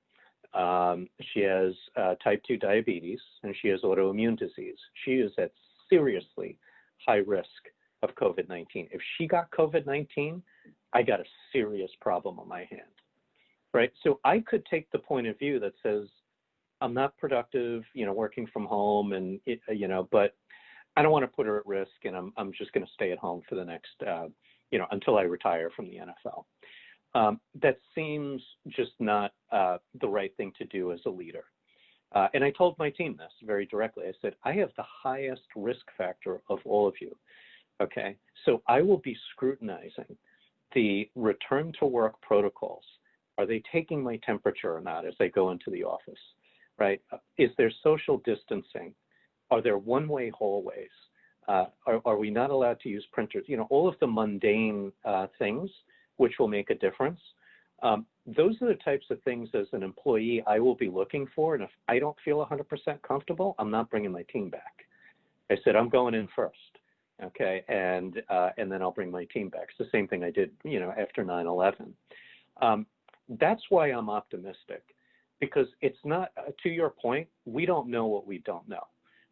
She has type 2 diabetes, and she has autoimmune disease. She is at seriously high risk of COVID-19. If she got COVID-19, I got a serious problem on my hands, right? So I could take the point of view that says, I'm not productive, working from home, and but I don't want to put her at risk, and I'm just going to stay at home for the next, until I retire from the NFL. That seems just not the right thing to do as a leader. And I told my team this very directly. I said, I have the highest risk factor of all of you. Okay, so I will be scrutinizing the return to work protocols. Are they taking my temperature or not as they go into the office? Right? Is there social distancing? Are there one-way hallways? Are we not allowed to use printers? All of the mundane things which will make a difference. Those are the types of things as an employee I will be looking for. And if I don't feel 100% comfortable, I'm not bringing my team back. I said, I'm going in first. Okay. And then I'll bring my team back. It's the same thing I did, after 9/11. That's why I'm optimistic, because it's not, to your point, we don't know what we don't know.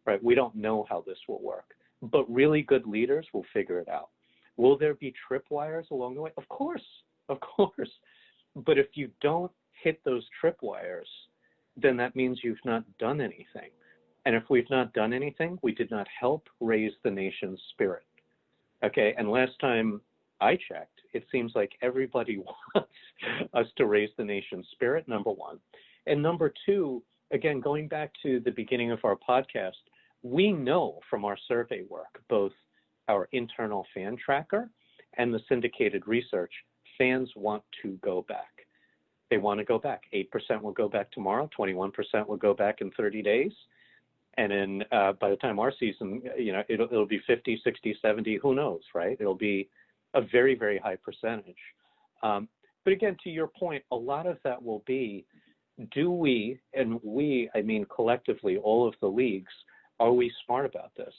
Right? We don't know how this will work, but really good leaders will figure it out. Will there be tripwires along the way? Of course. But if you don't hit those tripwires, then that means you've not done anything. And if we've not done anything, we did not help raise the nation's spirit. Okay. And last time I checked, it seems like everybody wants us to raise the nation's spirit, number one. And number two, again, going back to the beginning of our podcast, we know from our survey work, both our internal fan tracker and the syndicated research, fans want to go back. They want to go back. 8% will go back tomorrow. 21% will go back in 30 days. And then by the time our season, it'll be 50, 60, 70, who knows, right? It'll be a very, very high percentage. But again, to your point, a lot of that will be, do we, and we, I mean collectively, all of the leagues, are we smart about this?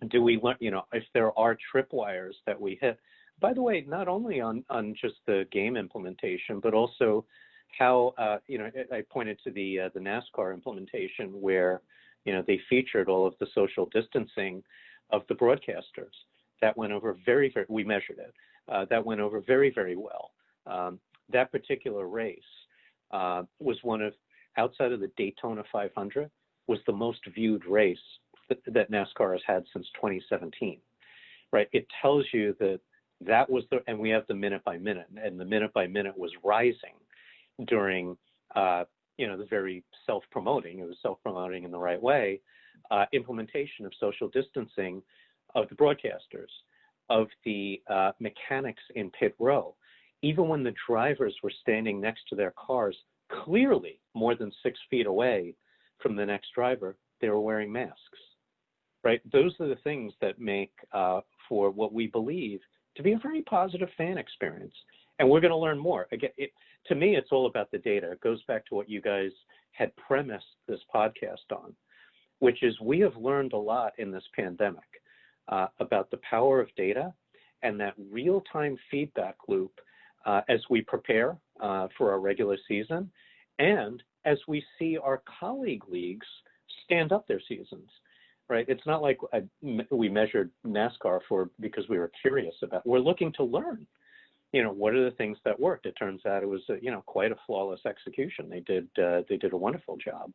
Do we learn, if there are tripwires that we hit? By the way, not only on just the game implementation, but also how, I pointed to the NASCAR implementation where, they featured all of the social distancing of the broadcasters. That went over very, very, we measured it. That went over very, very well. That particular race was one of, outside of the Daytona 500, was the most viewed race that NASCAR has had since 2017, right? It tells you that was and we have the minute by minute, and the minute by minute was rising during, the very self-promoting, it was self-promoting in the right way, implementation of social distancing of the broadcasters, of the mechanics in pit row. Even when the drivers were standing next to their cars, clearly more than 6 feet away from the next driver, they were wearing masks, right? Those are the things that make for what we believe to be a very positive fan experience. And we're going to learn more. Again, to me, it's all about the data. It goes back to what you guys had premised this podcast on, which is we have learned a lot in this pandemic about the power of data and that real-time feedback loop as we prepare for our regular season and as we see our colleague leagues stand up their seasons, right? It's not like we measured NASCAR because we were curious about. We're looking to learn. What are the things that worked? It turns out it was, quite a flawless execution. They did a wonderful job.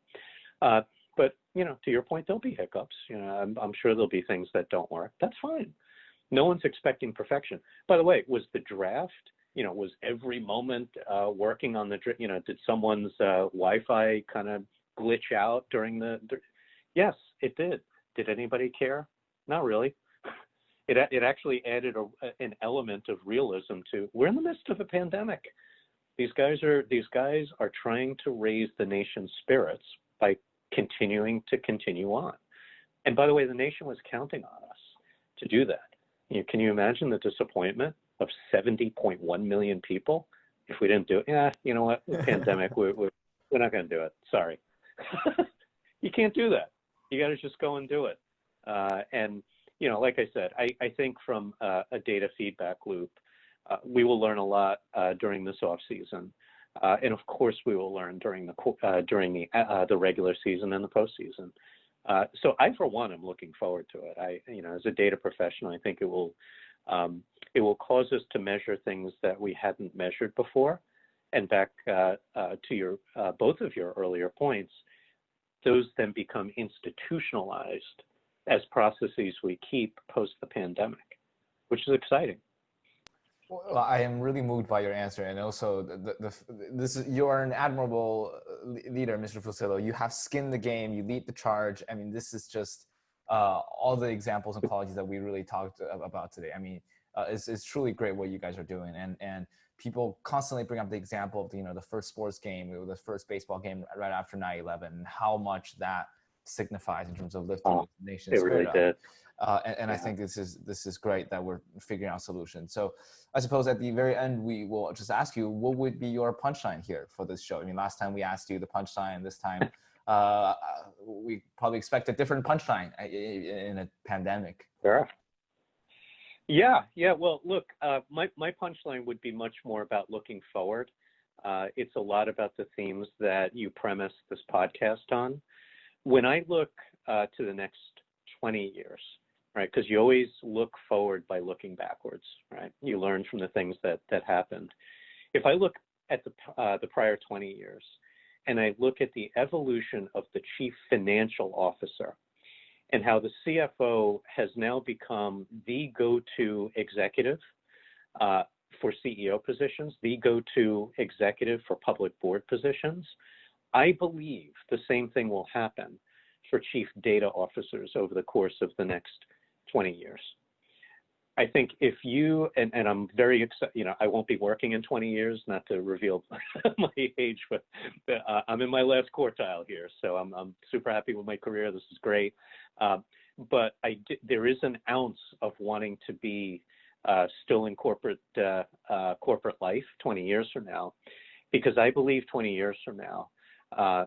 But, to your point, there'll be hiccups. I'm sure there'll be things that don't work. That's fine. No one's expecting perfection. By the way, was the draft, was every moment working on the, did someone's Wi-Fi kind of glitch out during yes, it did. Did anybody care? Not really. It actually added an element of realism to, we're in the midst of a pandemic. These guys are trying to raise the nation's spirits by continue on. And by the way, the nation was counting on us to do that. Can you imagine the disappointment of 70.1 million people if we didn't do it? Yeah, you know what? The pandemic, we're not going to do it. Sorry. You can't do that. You got to just go and do it. And like I said, I think from a data feedback loop, we will learn a lot during this off season, and of course we will learn during the regular season and the postseason. So I, for one, am looking forward to it. As a data professional, I think it will cause us to measure things that we hadn't measured before. And back to your both of your earlier points, those then become institutionalized as processes we keep post the pandemic, which is exciting. Well, I am really moved by your answer, and also you are an admirable leader, Mr. Fusillo. You have skinned the game. You lead the charge. I mean, this is just all the examples and qualities that we really talked about today. I mean, it's truly great what you guys are doing, and people constantly bring up the example of the first sports game, the first baseball game right after 9/11, and how much that signifies in terms of lifting the nation's spirit up. Did. And I think this is great that we're figuring out solutions. So I suppose at the very end, we will just ask you, what would be your punchline here for this show? I mean, last time we asked you the punchline, this time we probably expect a different punchline in a pandemic. Sure. Yeah. Well, look, my punchline would be much more about looking forward. It's a lot about the themes that you premised this podcast on. When I look to the next 20 years, right? Because you always look forward by looking backwards, right? You learn from the things that happened. If I look at the prior 20 years, and I look at the evolution of the chief financial officer, and how the CFO has now become the go-to executive for CEO positions, the go-to executive for public board positions, I believe the same thing will happen for chief data officers over the course of the next 20 years. I think if you, and I'm very excited, I won't be working in 20 years, not to reveal my age, but I'm in my last quartile here. So I'm super happy with my career. This is great. But there is an ounce of wanting to be still in corporate life 20 years from now, because I believe 20 years from now, a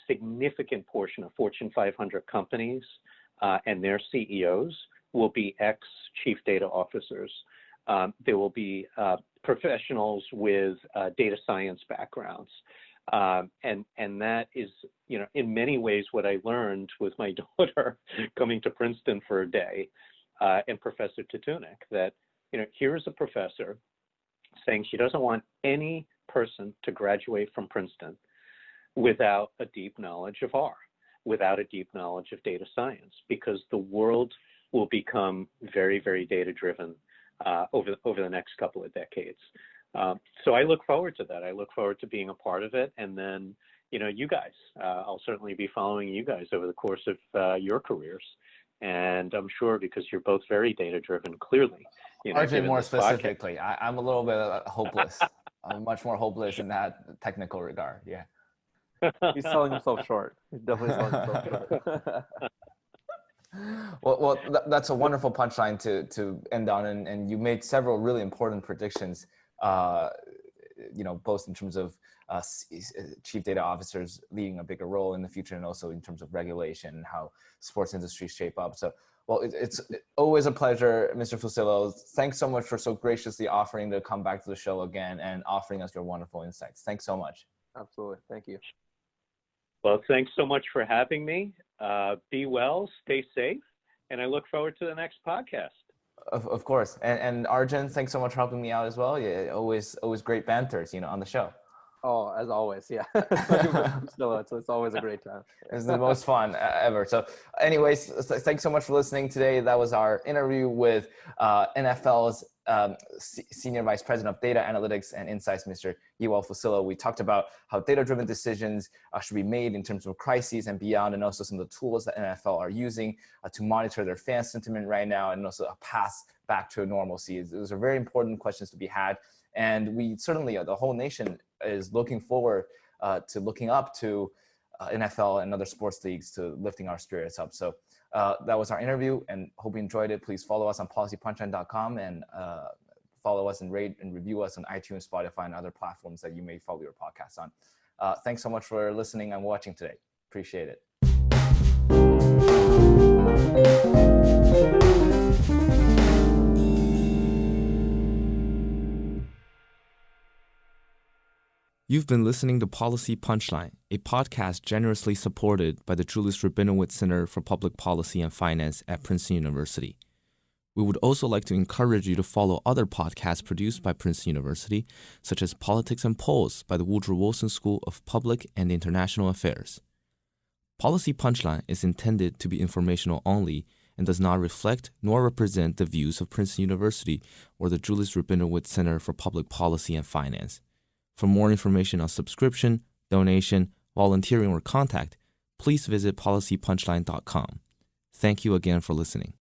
significant portion of Fortune 500 companies and their CEOs will be ex-chief data officers. There will be professionals with data science backgrounds. And that is, in many ways what I learned with my daughter coming to Princeton for a day and Professor Tatunik, that here's a professor saying she doesn't want any person to graduate from Princeton without a deep knowledge of R, without a deep knowledge of data science, because the world will become very, very data-driven over the next couple of decades. So I look forward to that. I look forward to being a part of it. And then, you guys, I'll certainly be following you guys over the course of your careers. And I'm sure because you're both very data-driven, clearly. Arjun, more specifically, I'm a little bit hopeless. I'm much more hopeless in that technical regard. Yeah. He's selling himself short. He's definitely selling himself short. Well, that's a wonderful punchline to end on, and you made several really important predictions. Both in terms of chief data officers leading a bigger role in the future, and also in terms of regulation and how sports industries shape up. So, well, it's always a pleasure, Mr. Fusillo. Thanks so much for so graciously offering to come back to the show again and offering us your wonderful insights. Thanks so much. Absolutely. Thank you. Well, thanks so much for having me. Be well, stay safe, and I look forward to the next podcast. Of course. And Arjun, thanks so much for helping me out as well. Yeah, always great banters, on the show. Oh, as always, yeah. It's always a great time. It's the most fun ever. So anyways, thanks so much for listening today. That was our interview with NFL's Senior Vice President of Data Analytics and Insights, Mr. Iwao Fusillo. We talked about how data-driven decisions should be made in terms of crises and beyond, and also some of the tools that NFL are using to monitor their fan sentiment right now, and also a path back to normalcy. Those are very important questions to be had. And we certainly, the whole nation is looking forward to looking up to NFL and other sports leagues to lifting our spirits up. So that was our interview, and hope you enjoyed it. Please follow us on policypunchline.com and follow us and rate and review us on iTunes, Spotify, and other platforms that you may follow your podcast on. Thanks so much for listening and watching today. Appreciate it. You've been listening to Policy Punchline, a podcast generously supported by the Julius Rabinowitz Center for Public Policy and Finance at Princeton University. We would also like to encourage you to follow other podcasts produced by Princeton University, such as Politics and Polls by the Woodrow Wilson School of Public and International Affairs. Policy Punchline is intended to be informational only and does not reflect nor represent the views of Princeton University or the Julius Rabinowitz Center for Public Policy and Finance. For more information on subscription, donation, volunteering, or contact, please visit policypunchline.com. Thank you again for listening.